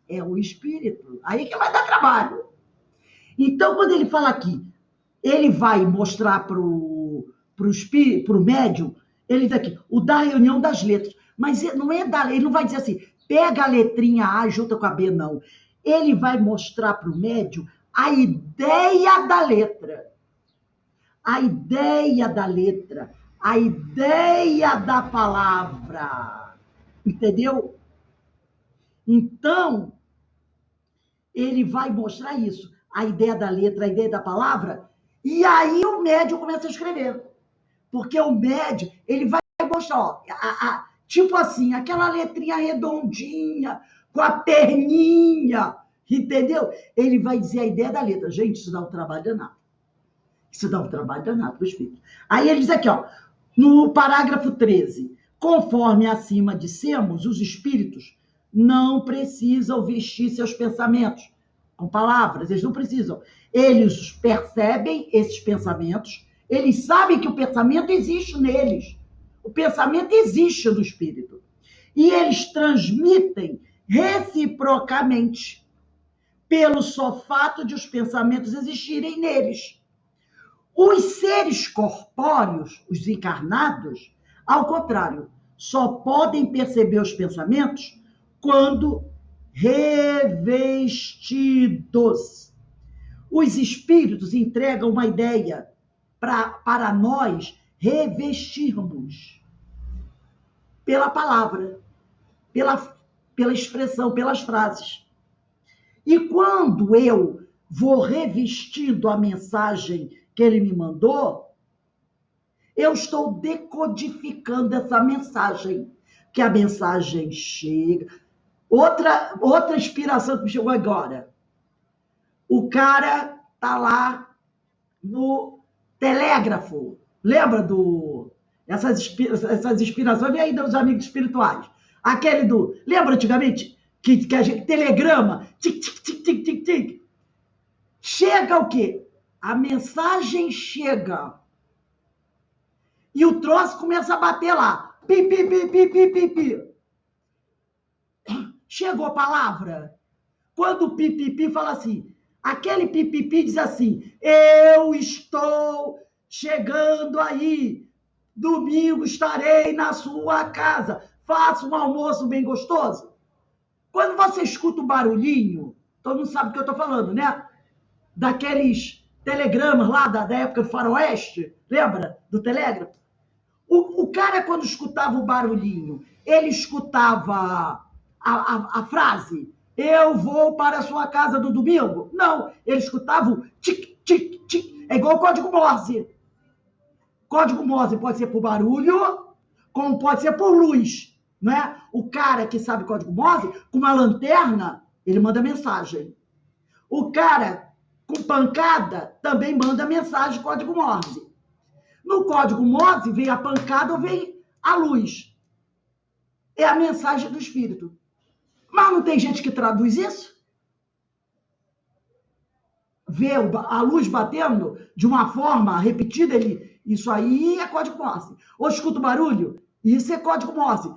é o espírito. Aí que vai dar trabalho. Então, quando ele fala aqui, ele vai mostrar para o médium, ele diz aqui, o da reunião das letras. Mas não é ele não vai dizer assim, pega a letrinha A junta com a B, não. Ele vai mostrar para o médium a ideia da letra. A ideia da letra, a ideia da palavra, entendeu? Então, ele vai mostrar isso, a ideia da letra, a ideia da palavra, e aí o médium começa a escrever. Porque o médium, ele vai mostrar, ó, tipo assim, aquela letrinha redondinha, com a perninha, entendeu? Ele vai dizer a ideia da letra. Gente, isso dá um trabalho danado. Isso dá um trabalho danado para o espírito. Aí ele diz aqui, ó, no parágrafo 13, conforme acima dissemos, os espíritos não precisam vestir seus pensamentos com palavras, eles não precisam. Eles percebem esses pensamentos, eles sabem que o pensamento existe neles. O pensamento existe no espírito. E eles transmitem reciprocamente, pelo só fato de os pensamentos existirem neles. Os seres corpóreos, os encarnados, Ao contrário, só podem perceber os pensamentos quando revestidos. Os espíritos entregam uma ideia para nós revestirmos pela palavra, pela expressão, pelas frases. E quando eu vou revestindo a mensagem que ele me mandou, eu estou decodificando essa mensagem, que a mensagem chega. Outra inspiração que me chegou agora. O cara tá lá no telégrafo. Lembra essas inspirações? Vem aí dos amigos espirituais. Aquele lembra antigamente que a gente telegrama, tic, tic, tic, tic, tic, tic. Chega o quê? A mensagem chega. E o troço começa a bater lá. Pi, pi, pi, pi, pi, pi, pi. Chegou a palavra. Quando o pi, pi, pi fala assim, aquele pi, pi, pi diz assim, eu estou chegando aí. Domingo estarei na sua casa. Faça um almoço bem gostoso. Quando você escuta o barulhinho, todo mundo sabe o que eu estou falando, né? Daqueles telegramas lá da época do faroeste, lembra? Do telégrafo. O cara, quando escutava o barulhinho, ele escutava a frase, eu vou para a sua casa do domingo? Não, ele escutava o tic, tic, tic. É igual o código Morse. Código Morse pode ser por barulho, como pode ser por luz. Não é? O cara que sabe código Morse, com uma lanterna, ele manda mensagem. O cara com pancada também manda mensagem código Morse. No código Morse, vem a pancada ou vem a luz. É a mensagem do espírito. Mas não tem gente que traduz isso? Vê a luz batendo de uma forma repetida, isso aí é código Morse. Ou escuta o barulho, isso é código Morse.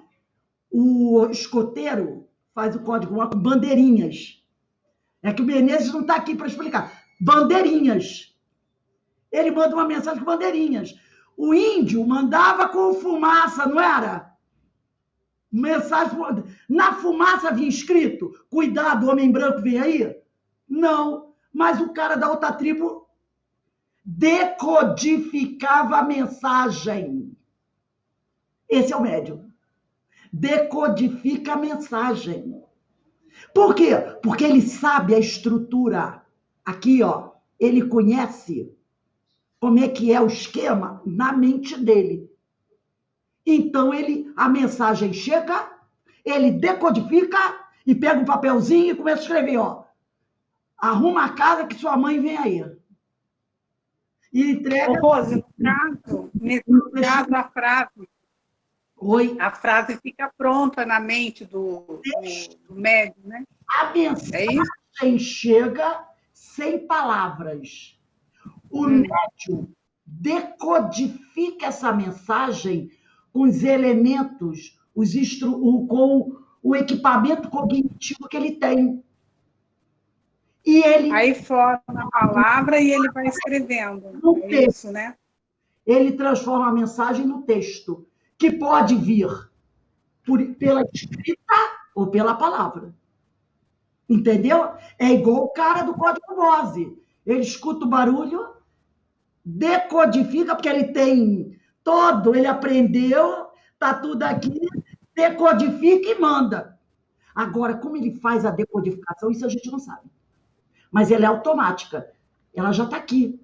O escoteiro faz o código Morse com bandeirinhas. É que o Menezes não está aqui para explicar. Bandeirinhas. Ele manda uma mensagem com bandeirinhas. O índio mandava com fumaça, não era? Mensagem. Na fumaça havia escrito, cuidado, o homem branco vem aí? Não. Mas o cara da outra tribo decodificava a mensagem. Esse é o médium. Decodifica a mensagem. Por quê? Porque ele sabe a estrutura. Aqui, ó, ele conhece como é que é o esquema na mente dele. Então, a mensagem chega, ele decodifica e pega um papelzinho e começa a escrever, ó. Arruma a casa que sua mãe vem aí. E entrega... Rose, nesse caso, a frase... Oi? A frase fica pronta na mente do médium, né? A mensagem chega sem palavras. O médium decodifica essa mensagem com os elementos, com o equipamento cognitivo que ele tem. E ele... Aí forma a palavra e ele vai escrevendo. É isso, né? Ele transforma a mensagem no texto, que pode vir pela escrita ou pela palavra. Entendeu? É igual o cara do código Morse. Ele escuta o barulho, decodifica, porque ele tem todo, ele aprendeu, tá tudo aqui, decodifica e manda. Agora, como ele faz a decodificação, isso a gente não sabe. Mas ela é automática. Ela já está aqui.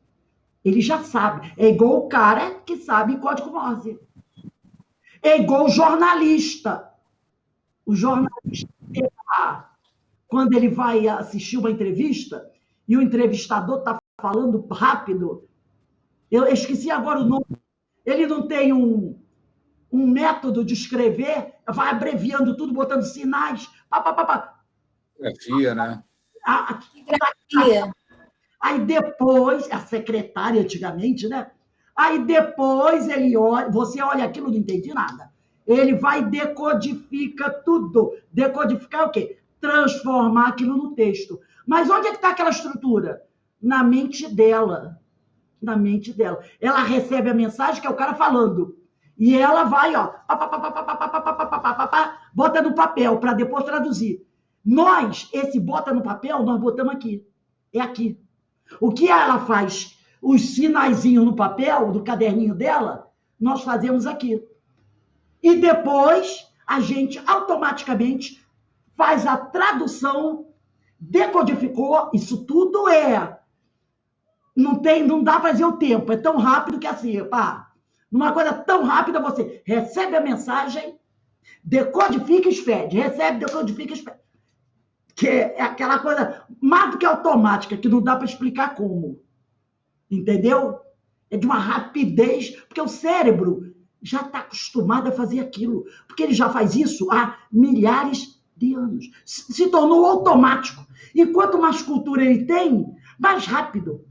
Ele já sabe. É igual o cara que sabe código Morse. É igual o jornalista. O jornalista, quando ele vai assistir uma entrevista e o entrevistador está falando rápido, eu esqueci agora o nome, ele não tem um método de escrever, vai abreviando tudo, botando sinais, Grafia, né? Aí depois, a secretária antigamente, né? Aí depois ele olha, você olha aquilo, não entendi nada. Ele vai e decodifica tudo. Decodificar o quê? Transformar aquilo no texto. Mas onde é que está aquela estrutura? Na mente dela. Na mente dela. Ela recebe a mensagem que é o cara falando. E ela vai, ó, bota no papel para depois traduzir. Nós, esse bota no papel, nós botamos aqui. É aqui. O que ela faz? Os sinaizinhos no papel, do caderninho dela, nós fazemos aqui. E depois, a gente automaticamente faz a tradução, decodificou, isso tudo não dá para dizer o tempo, é tão rápido que assim, pá, numa coisa tão rápida, você recebe a mensagem, decodifica e expede, recebe, decodifica e expede. Que é aquela coisa mais do que automática, que não dá para explicar como. Entendeu? É de uma rapidez, porque o cérebro já está acostumado a fazer aquilo, porque ele já faz isso há milhares de anos. Se tornou automático. E quanto mais cultura ele tem, mais rápido,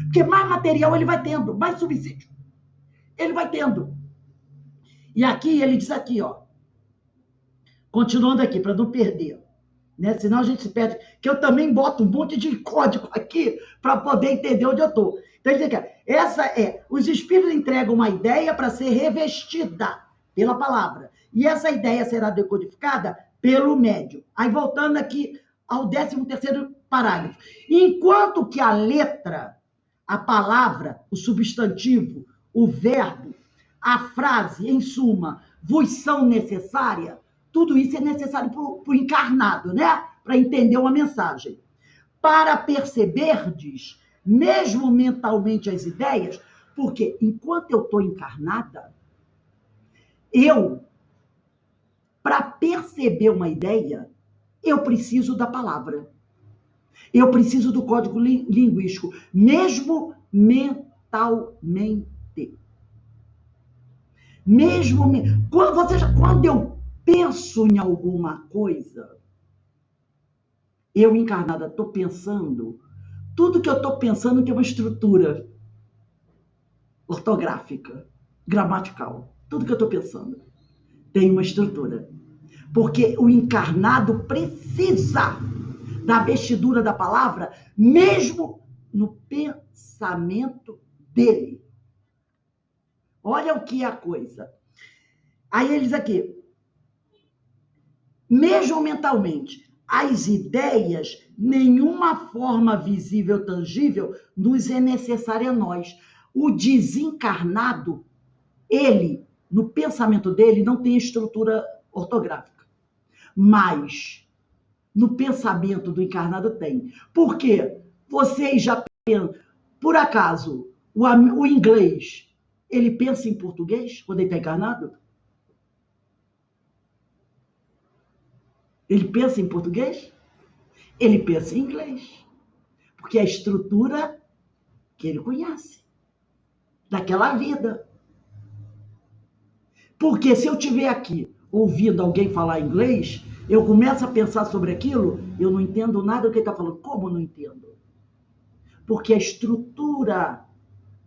porque mais material ele vai tendo, mais subsídio ele vai tendo. E aqui, ele diz aqui, ó, continuando aqui, para não perder, né? Senão a gente se perde, que eu também boto um monte de código aqui para poder entender onde eu estou. Então, ele diz aqui, os espíritos entregam uma ideia para ser revestida pela palavra, e essa ideia será decodificada pelo médium. Aí, voltando aqui ao 13º parágrafo. Enquanto que a letra, a palavra, o substantivo, o verbo, a frase, em suma, vos são necessárias, tudo isso é necessário para o encarnado, né? Para entender uma mensagem. Para perceberdes, mesmo mentalmente, as ideias, porque enquanto eu estou encarnada, para perceber uma ideia, eu preciso da palavra. Eu preciso do código linguístico, mesmo mentalmente. Quando eu penso em alguma coisa, eu encarnada estou pensando, tudo que eu estou pensando tem uma estrutura ortográfica, gramatical. Tudo que eu estou pensando tem uma estrutura. Porque o encarnado precisa da vestidura da palavra, mesmo no pensamento dele. Olha o que é a coisa. Aí ele diz aqui, mesmo mentalmente, as ideias, nenhuma forma visível, tangível, nos é necessária a nós. O desencarnado, ele, no pensamento dele, não tem estrutura ortográfica. Mas no pensamento do encarnado tem. Por quê? Vocês já pensam, por acaso, o inglês, ele pensa em português quando ele está encarnado? Ele pensa em português? Ele pensa em inglês. Porque é a estrutura que ele conhece, daquela vida. Porque se eu estiver aqui ouvindo alguém falar inglês, eu começo a pensar sobre aquilo, eu não entendo nada do que ele está falando. Como não entendo? Porque a estrutura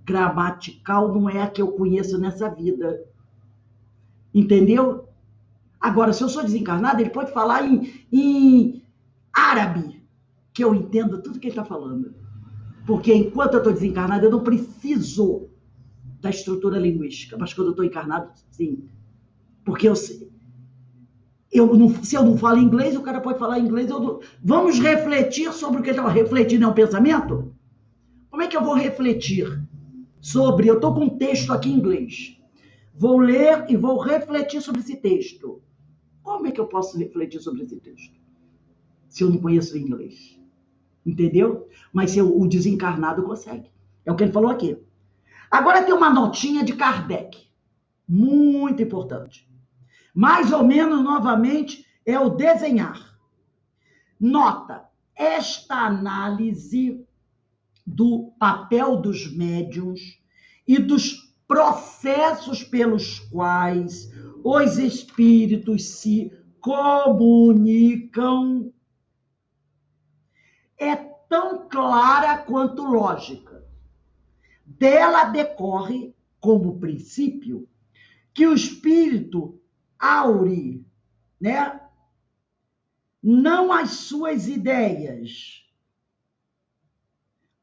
gramatical não é a que eu conheço nessa vida. Entendeu? Agora, se eu sou desencarnado, ele pode falar em árabe, que eu entendo tudo que ele está falando. Porque enquanto eu estou desencarnado, eu não preciso da estrutura linguística. Mas quando eu estou encarnado, sim. Porque eu sei. Se eu não falo inglês, o cara pode falar inglês. Vamos refletir sobre o que ele está falando. Refletir não é um pensamento? Como é que eu vou refletir sobre... Eu estou com um texto aqui em inglês. Vou ler e vou refletir sobre esse texto. Como é que eu posso refletir sobre esse texto? Se eu não conheço inglês. Entendeu? Mas o desencarnado consegue. É o que ele falou aqui. Agora tem uma notinha de Kardec. Muito importante. Mais ou menos, novamente, é o desenhar. Nota, esta análise do papel dos médiuns e dos processos pelos quais os espíritos se comunicam é tão clara quanto lógica. Dela decorre, como princípio, que o espírito aure, né, não as suas ideias,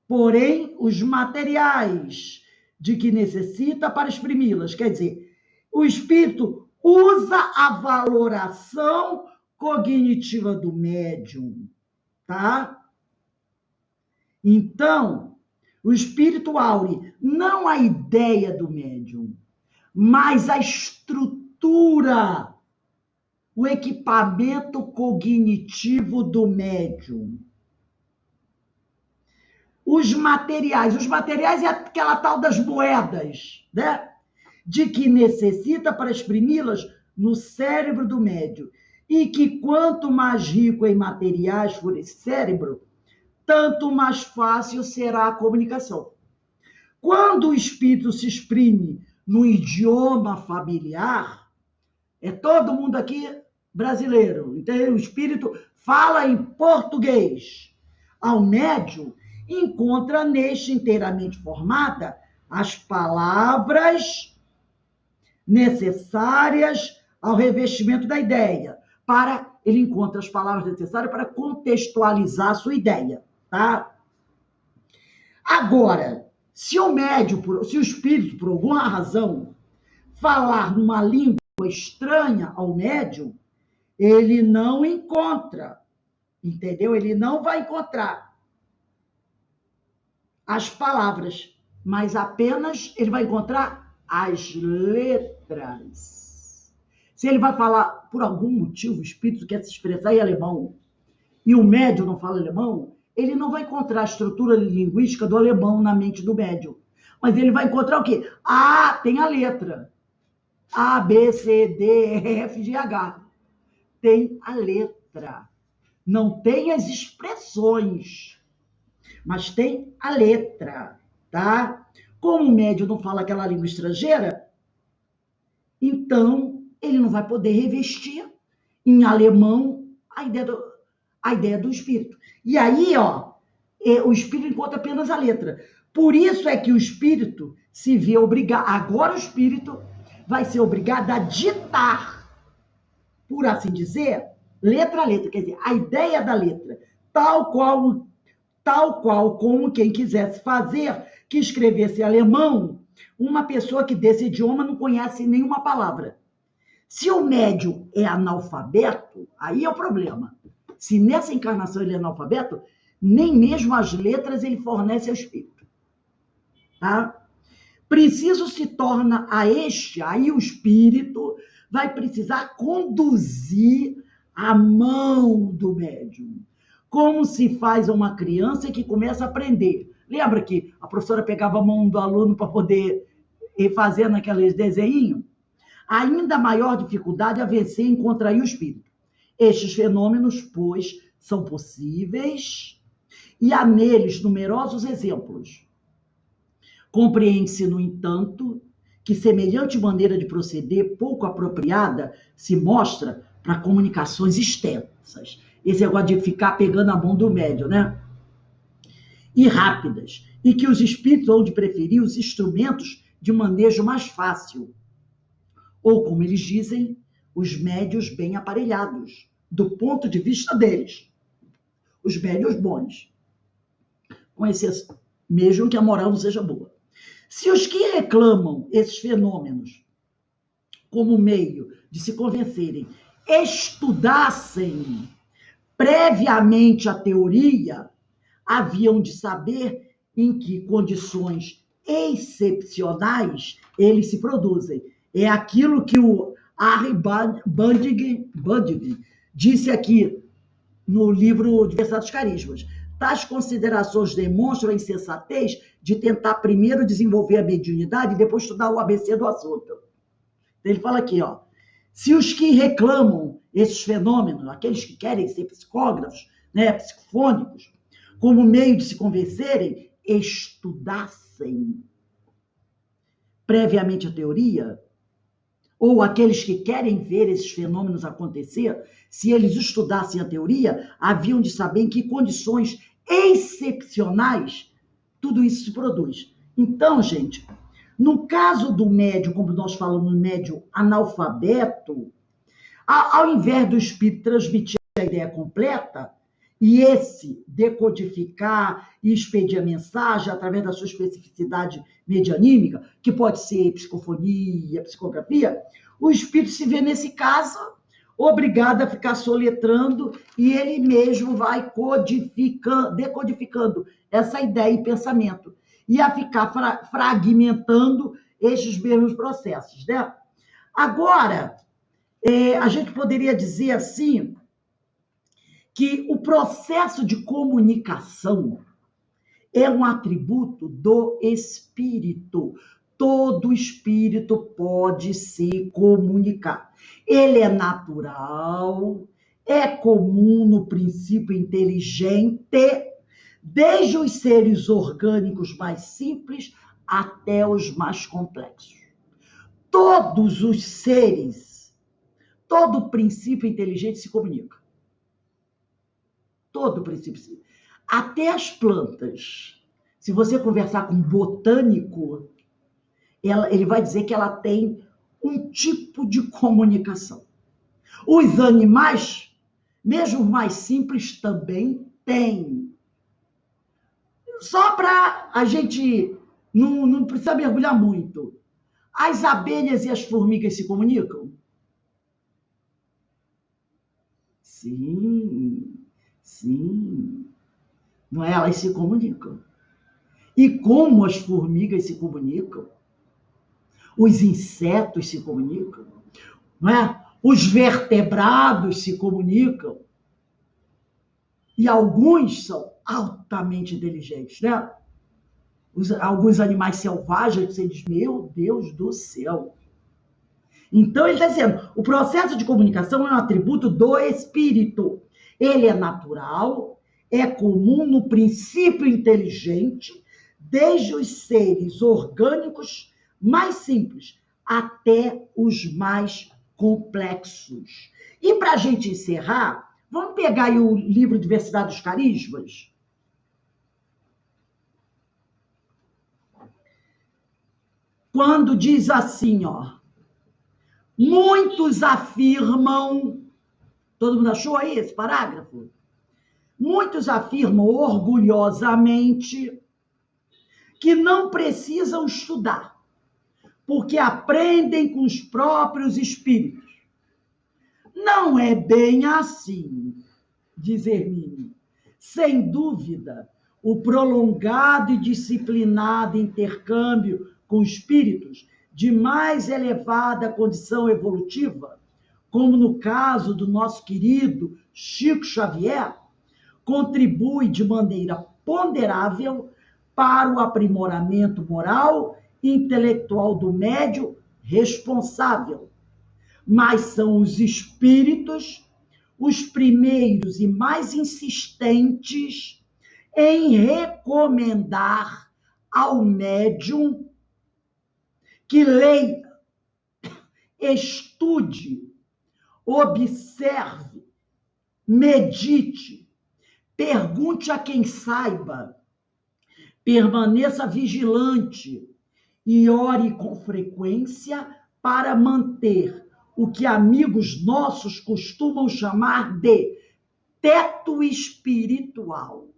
porém os materiais de que necessita para exprimi-las. Quer dizer, O espírito usa a valoração cognitiva do médium, tá? Então, o espírito aure não a ideia do médium, mas a estrutura, o equipamento cognitivo do médium. Os materiais é aquela tal das moedas, né? De que necessita para exprimi-las no cérebro do médium. E que quanto mais rico em materiais for esse cérebro, tanto mais fácil será a comunicação. Quando o espírito se exprime no idioma familiar, é todo mundo aqui brasileiro, então o espírito fala em português. Ao médium, encontra neste inteiramente formada as palavras necessárias ao revestimento da ideia. Ele encontra as palavras necessárias para contextualizar a sua ideia, tá? Agora, se o espírito, por alguma razão, falar numa língua estranha ao médium, ele não encontra, entendeu? Ele não vai encontrar as palavras, mas apenas ele vai encontrar as letras. Se ele vai falar, por algum motivo, o espírito quer se expressar em alemão, e o médium não fala alemão, ele não vai encontrar a estrutura linguística do alemão na mente do médium. Mas ele vai encontrar o quê? Tem a letra. A, B, C, D, E, F, G, H. Tem a letra. Não tem as expressões, mas tem a letra, tá? Como o médium não fala aquela língua estrangeira, então ele não vai poder revestir em alemão a ideia do espírito. E aí, o espírito encontra apenas a letra. Por isso é que o espírito se vê obrigado. Agora o espírito vai ser obrigado a ditar, por assim dizer, letra a letra, quer dizer, a ideia da letra, tal qual como quem quisesse fazer que escrevesse alemão, uma pessoa que desse idioma não conhece nenhuma palavra. Se o médium é analfabeto, aí é o problema. Se nessa encarnação ele é analfabeto, nem mesmo as letras ele fornece ao espírito. Tá? Preciso se torna aí o espírito vai precisar conduzir a mão do médium. Como se faz uma criança que começa a aprender. Lembra que a professora pegava a mão do aluno para poder ir fazendo aqueles desenhinhos? Ainda maior dificuldade a vencer encontra aí o espírito. Estes fenômenos, pois, são possíveis e há neles numerosos exemplos. Compreende-se, no entanto, que semelhante maneira de proceder pouco apropriada se mostra para comunicações extensas. Esse negócio de ficar pegando a mão do médium, né? E rápidas. E que os espíritos vão de preferir os instrumentos de manejo mais fácil. Ou, como eles dizem, os médios bem aparelhados, do ponto de vista deles. Os médios bons. Com exceção, mesmo que a moral não seja boa. Se os que reclamam esses fenômenos como meio de se convencerem estudassem previamente a teoria, haviam de saber em que condições excepcionais eles se produzem. É aquilo que o Harry Bundig disse aqui no livro Diversidade dos Carismas. Tais considerações demonstram a insensatez de tentar primeiro desenvolver a mediunidade e depois estudar o ABC do assunto. Ele fala aqui, se os que reclamam esses fenômenos, aqueles que querem ser psicógrafos, né, psicofônicos, como meio de se convencerem, estudassem previamente a teoria, ou aqueles que querem ver esses fenômenos acontecer, se eles estudassem a teoria, haviam de saber em que condições excepcionais tudo isso se produz. Então, gente, no caso do médium, como nós falamos, médium analfabeto, ao invés do espírito transmitir a ideia completa, e esse decodificar e expedir a mensagem através da sua especificidade medianímica, que pode ser psicofonia, psicografia, o espírito se vê, nesse caso, obrigado a ficar soletrando e ele mesmo vai decodificando essa ideia e pensamento e a ficar fragmentando estes mesmos processos, né? Agora, a gente poderia dizer assim que o processo de comunicação é um atributo do espírito. Todo espírito pode se comunicar. Ele é natural, é comum no princípio inteligente, desde os seres orgânicos mais simples até os mais complexos. Todos os seres, todo princípio inteligente se comunica. Todo princípio. Até as plantas. Se você conversar com um botânico, ele vai dizer que ela tem um tipo de comunicação. Os animais, mesmo mais simples, também têm. Só para a gente não precisa mergulhar muito. As abelhas e as formigas se comunicam? Sim. Sim, não é? Elas se comunicam. E como as formigas se comunicam? Os insetos se comunicam, não é? Os vertebrados se comunicam. E alguns são altamente inteligentes, né? Alguns animais selvagens, você diz, meu Deus do céu. Então, ele está dizendo, o processo de comunicação é um atributo do espírito. Ele é natural, é comum no princípio inteligente, desde os seres orgânicos mais simples até os mais complexos. E para a gente encerrar, vamos pegar aí o livro Diversidade dos Carismas? Quando diz assim, ó, muitos afirmam... Todo mundo achou aí esse parágrafo? Muitos afirmam orgulhosamente que não precisam estudar, porque aprendem com os próprios espíritos. Não é bem assim, diz Hermínio. Sem dúvida, o prolongado e disciplinado intercâmbio com espíritos de mais elevada condição evolutiva, como no caso do nosso querido Chico Xavier, contribui de maneira ponderável para o aprimoramento moral e intelectual do médium responsável. Mas são os espíritos os primeiros e mais insistentes em recomendar ao médium que leia, estude, observe, medite, pergunte a quem saiba, permaneça vigilante e ore com frequência para manter o que amigos nossos costumam chamar de teto espiritual.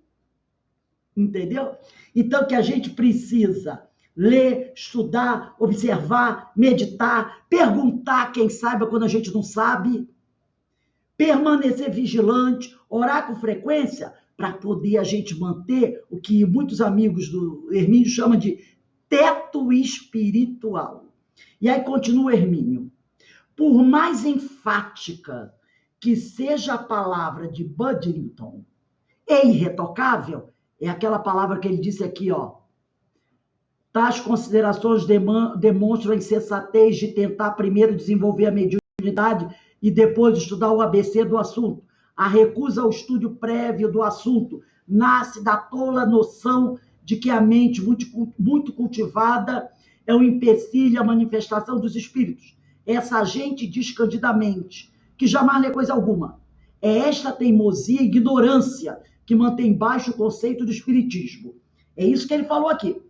Entendeu? Então, que a gente precisa ler, estudar, observar, meditar, perguntar quem saiba quando a gente não sabe, permanecer vigilante, orar com frequência, para poder a gente manter o que muitos amigos do Hermínio chamam de teto espiritual. E aí continua Hermínio. Por mais enfática que seja a palavra de Buddington, é irretocável, é aquela palavra que ele disse aqui, ó. Tais considerações demonstram a insensatez de tentar primeiro desenvolver a mediunidade e depois estudar o ABC do assunto. A recusa ao estudo prévio do assunto nasce da tola noção de que a mente muito cultivada é um empecilho à manifestação dos espíritos. Essa gente diz candidamente que jamais lê coisa alguma. É esta teimosia e ignorância que mantém baixo o conceito do espiritismo. É isso que ele falou aqui.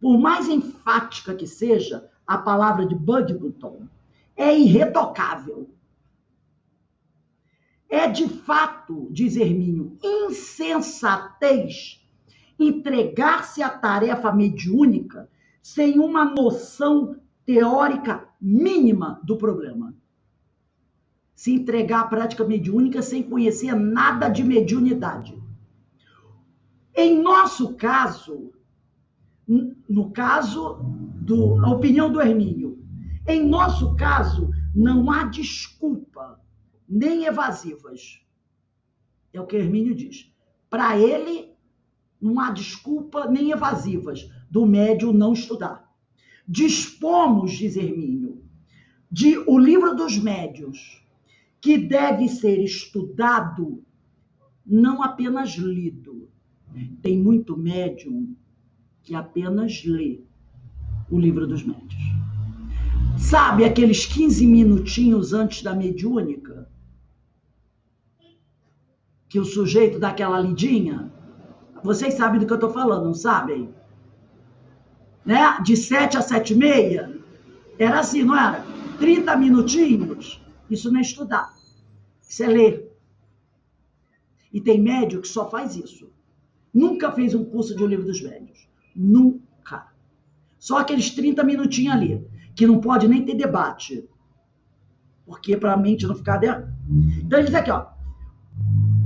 Por mais enfática que seja a palavra de Buddington, é irretocável. É de fato, diz Hermínio, insensatez entregar-se à tarefa mediúnica sem uma noção teórica mínima do problema. Se entregar à prática mediúnica sem conhecer nada de mediunidade. Em nosso caso, no caso a opinião do Hermínio, em nosso caso, não há desculpa, nem evasivas. É o que Hermínio diz. Para ele, não há desculpa nem evasivas do médium não estudar. Dispomos, diz Hermínio, de o livro dos médiuns, que deve ser estudado, não apenas lido. Tem muito médium que apenas lê o livro dos médiuns. Sabe aqueles 15 minutinhos antes da mediúnica? Que o sujeito dá aquela lidinha? Vocês sabem do que eu estou falando, não sabem? Né? De 7 a 7h30, era assim, não era? 30 minutinhos, isso não é estudar, isso é ler. E tem médium que só faz isso. Nunca fez um curso de O Livro dos Médiuns. Nunca. Só aqueles 30 minutinhos ali, que não pode nem ter debate. Porque para a mente não ficar dentro. Então ele diz aqui, ó.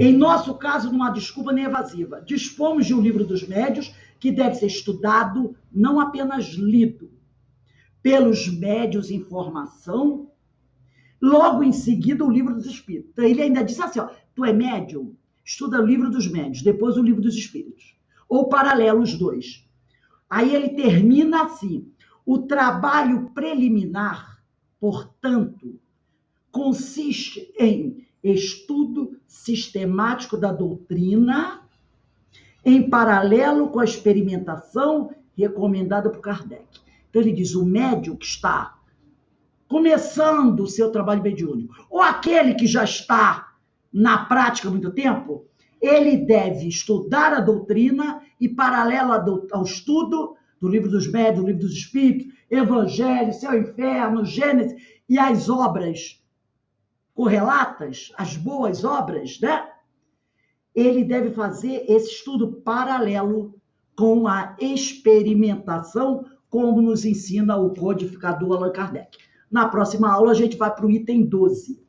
Em nosso caso, não há desculpa nem evasiva. Dispomos de um livro dos médiuns que deve ser estudado, não apenas lido, pelos médiuns em formação, logo em seguida o livro dos espíritos. Então, ele ainda diz assim, ó, tu é médium, estuda o livro dos médiuns, depois o livro dos espíritos. Ou paralelo os dois. Aí ele termina assim, o trabalho preliminar, portanto, consiste em estudo sistemático da doutrina, em paralelo com a experimentação recomendada por Kardec. Então, ele diz, o médium que está começando o seu trabalho mediúnico, ou aquele que já está na prática há muito tempo, ele deve estudar a doutrina e, paralelo ao estudo do Livro dos Médiuns, do Livro dos Espíritos, Evangelho, Céu e Inferno, Gênesis e as obras correlatas, as boas obras, né? Ele deve fazer esse estudo paralelo com a experimentação, como nos ensina o codificador Allan Kardec. Na próxima aula, a gente vai para o item 12.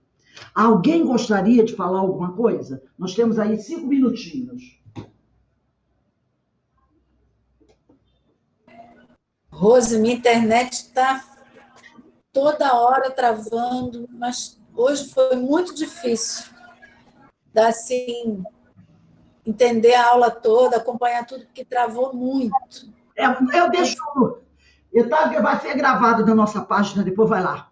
Alguém gostaria de falar alguma coisa? Nós temos aí 5 minutinhos. Rose, minha internet está toda hora travando, mas hoje foi muito difícil assim, entender a aula toda, acompanhar tudo, porque travou muito. Eu deixo... Vai ser gravado na nossa página, depois vai lá.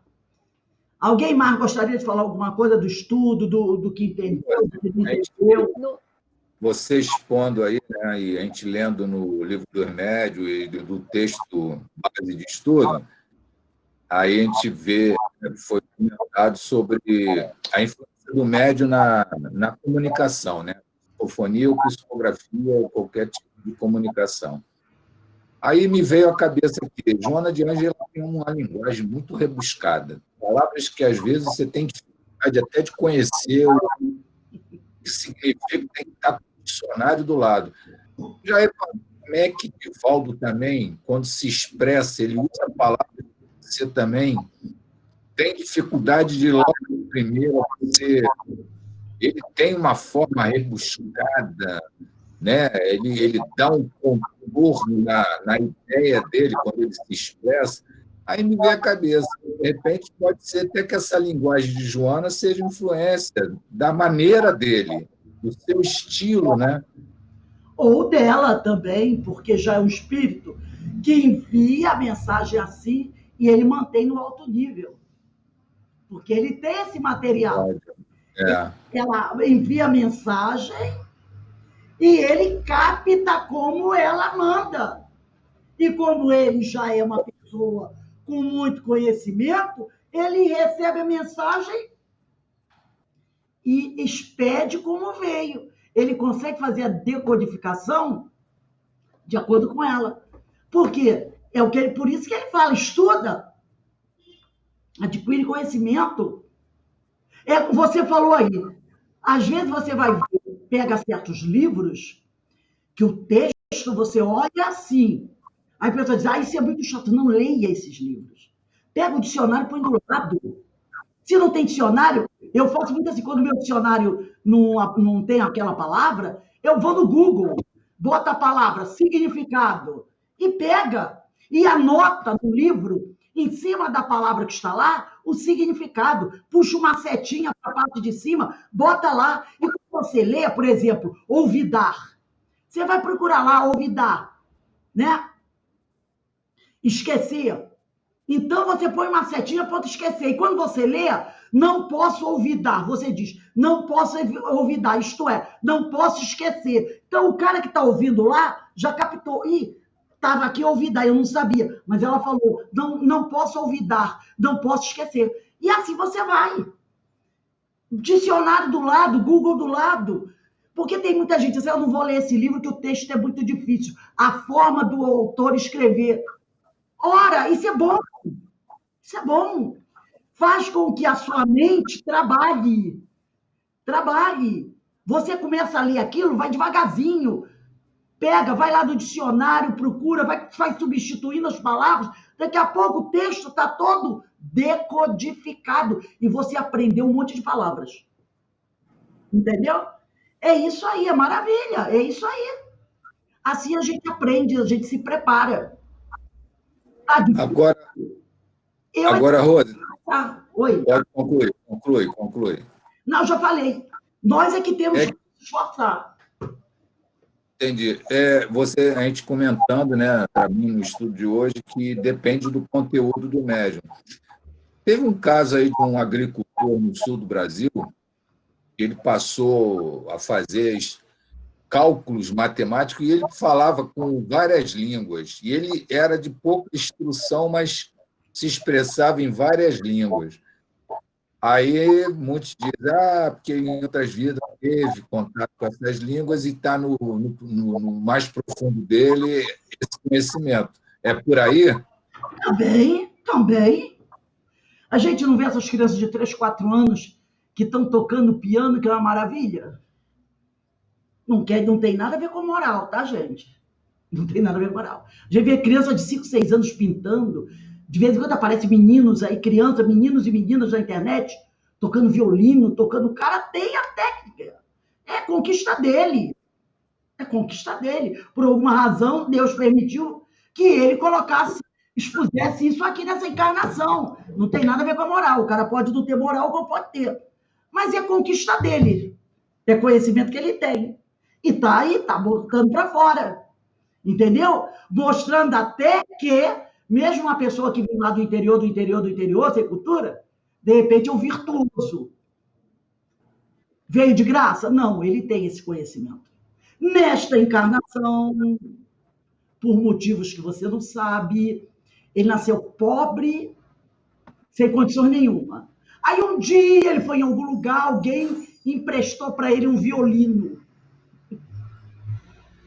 Alguém mais gostaria de falar alguma coisa do estudo, do que entendeu, do que não entendeu? Você expondo aí, né, e a gente lendo no Livro dos Médiuns e do texto base de estudo, aí a gente vê, foi comentado sobre a influência do médium na comunicação, né? Psicofonia ou psicografia, ou qualquer tipo de comunicação. Aí me veio à cabeça que Joana de Ângeles tem uma linguagem muito rebuscada. Palavras que, às vezes, você tem dificuldade até de conhecer o que significa, tem que estar com o dicionário do lado. Já é como é que Divaldo também, quando se expressa, ele usa a palavra que você também tem dificuldade de ir logo primeiro. Ele tem uma forma rebuscada, né? Ele dá um contorno na ideia dele quando ele se expressa. Aí me vem a cabeça, de repente pode ser até que essa linguagem de Joana seja influência da maneira dele, do seu estilo, né? Ou dela também, porque já é um espírito que envia a mensagem assim e ele mantém no alto nível. Porque ele tem esse material. Ela envia a mensagem e ele capta como ela manda. E como ele já é uma pessoa com muito conhecimento, ele recebe a mensagem e expede como veio. Ele consegue fazer a decodificação de acordo com ela. Por quê? Por isso que ele fala, estuda, adquire conhecimento. Você falou aí, Às vezes você vai ver, pega certos livros, que o texto você olha assim. Aí a pessoa diz, isso é muito chato. Não leia esses livros. Pega o dicionário e põe do lado. Se não tem dicionário, eu faço muito assim, quando o meu dicionário não tem aquela palavra, eu vou no Google, bota a palavra significado e pega e anota no livro, em cima da palavra que está lá, o significado. Puxa uma setinha para a parte de cima, bota lá. E quando você lê, por exemplo, olvidar, você vai procurar lá, olvidar, né? Esquecer. Então, você põe uma setinha para esquecer. E quando você lê, não posso olvidar. Você diz, não posso olvidar. Isto é, não posso esquecer. Então, o cara que está ouvindo lá já captou. Ih, estava aqui olvidar, eu não sabia. Mas ela falou, não posso olvidar, não posso esquecer. E assim você vai. Dicionário do lado, Google do lado. Porque tem muita gente que diz, eu não vou ler esse livro, que o texto é muito difícil. A forma do autor escrever. Ora, isso é bom. Isso é bom. Faz com que a sua mente trabalhe. Trabalhe. Você começa a ler aquilo, vai devagarzinho. Pega, vai lá no dicionário, procura, vai substituindo as palavras. Daqui a pouco o texto está todo decodificado. E você aprendeu um monte de palavras. Entendeu? É isso aí, é maravilha. É isso aí. Assim a gente aprende, a gente se prepara. Agora, Rose, Oi. Pode conclui. Não, já falei. Nós é que temos que se esforçar. Entendi. A gente comentando, né, para mim, no estudo de hoje, que depende do conteúdo do médium. Teve um caso aí de um agricultor no sul do Brasil, que ele passou a fazer cálculos matemáticos e ele falava com várias línguas. E ele era de pouca instrução, mas se expressava em várias línguas. Aí muitos dizem, porque em outras vidas teve contato com essas línguas e está no mais profundo dele esse conhecimento. É por aí? Também. A gente não vê essas crianças de 3, 4 anos que estão tocando piano, que é uma maravilha? Não tem nada a ver com moral, tá, gente? Não tem nada a ver com moral. A gente vê criança de 5, 6 anos pintando. De vez em quando aparecem meninos aí, meninos e meninas na internet, tocando violino, tocando. O cara tem a técnica. É conquista dele. É conquista dele. Por alguma razão, Deus permitiu que ele expusesse isso aqui nessa encarnação. Não tem nada a ver com a moral. O cara pode não ter moral, como pode ter. Mas é conquista dele. É conhecimento que ele tem. E tá aí, tá botando para fora. Entendeu? Mostrando até que, mesmo uma pessoa que vem lá do interior, sem cultura, de repente é um virtuoso. Veio de graça? Não, ele tem esse conhecimento. Nesta encarnação, por motivos que você não sabe, ele nasceu pobre, sem condições nenhuma. Aí um dia ele foi em algum lugar, alguém emprestou para ele um violino.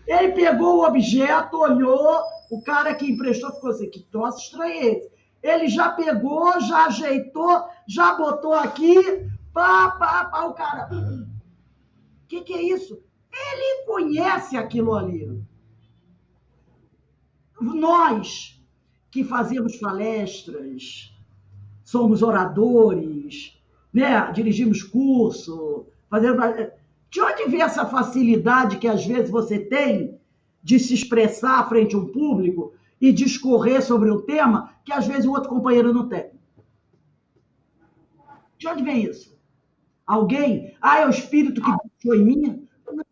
Ele pegou o objeto, olhou, o cara que emprestou ficou assim, que troço estranho é esse? Ele já pegou, já ajeitou, já botou aqui, o cara... O que é isso? Ele conhece aquilo ali. Nós que fazemos palestras, somos oradores, né? Dirigimos curso, de onde vem essa facilidade que às vezes você tem de se expressar frente a um público e discorrer sobre um tema que às vezes o outro companheiro não tem? De onde vem isso? Alguém? É o espírito que deixou em mim? Não.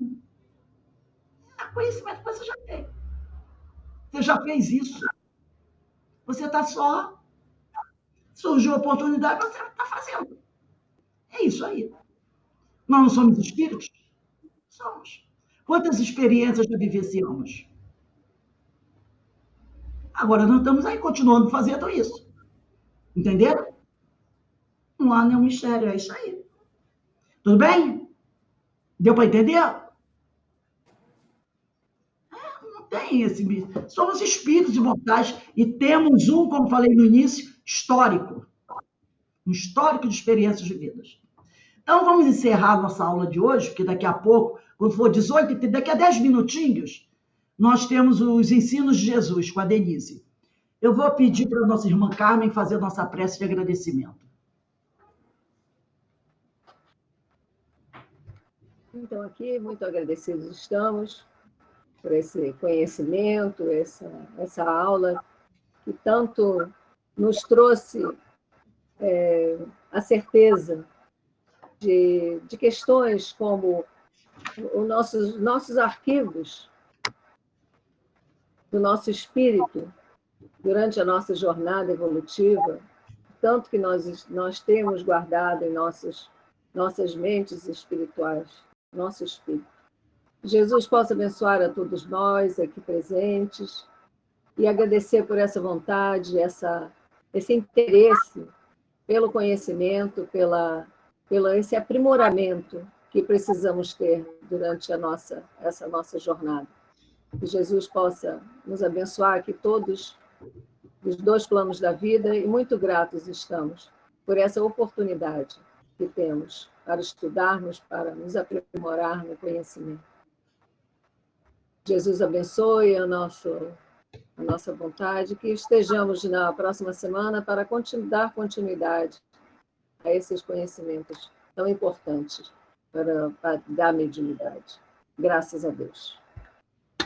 É conhecimento que você já tem. Você já fez isso. Você está só... Surgiu a oportunidade, você está fazendo. É isso aí. Nós não somos espíritos? Somos. Quantas experiências já vivenciamos? Agora nós estamos aí continuando fazendo isso. Entenderam? Não há nenhum mistério, é isso aí. Tudo bem? Deu para entender? Não tem esse mistério. Somos espíritos imortais e temos como falei no início, histórico. Um histórico de experiências vividas. Então, vamos encerrar a nossa aula de hoje, porque daqui a pouco, quando for 18h30, daqui a 10 minutinhos, nós temos os ensinos de Jesus com a Denise. Eu vou pedir para a nossa irmã Carmen fazer a nossa prece de agradecimento. Então, aqui, muito agradecidos estamos por esse conhecimento, essa aula que tanto nos trouxe a certeza de questões como os nossos arquivos do nosso espírito durante a nossa jornada evolutiva, tanto que nós temos guardado em nossas mentes espirituais, nosso espírito. Jesus possa abençoar a todos nós aqui presentes e agradecer por essa vontade, esse interesse pelo conhecimento, pelo esse aprimoramento que precisamos ter durante essa nossa jornada. Que Jesus possa nos abençoar aqui todos, dos 2 planos da vida, e muito gratos estamos por essa oportunidade que temos para estudarmos, para nos aprimorar no conhecimento. Jesus abençoe a nossa vontade, que estejamos na próxima semana para dar continuidade a esses conhecimentos tão importantes para dar mediunidade. Graças a Deus.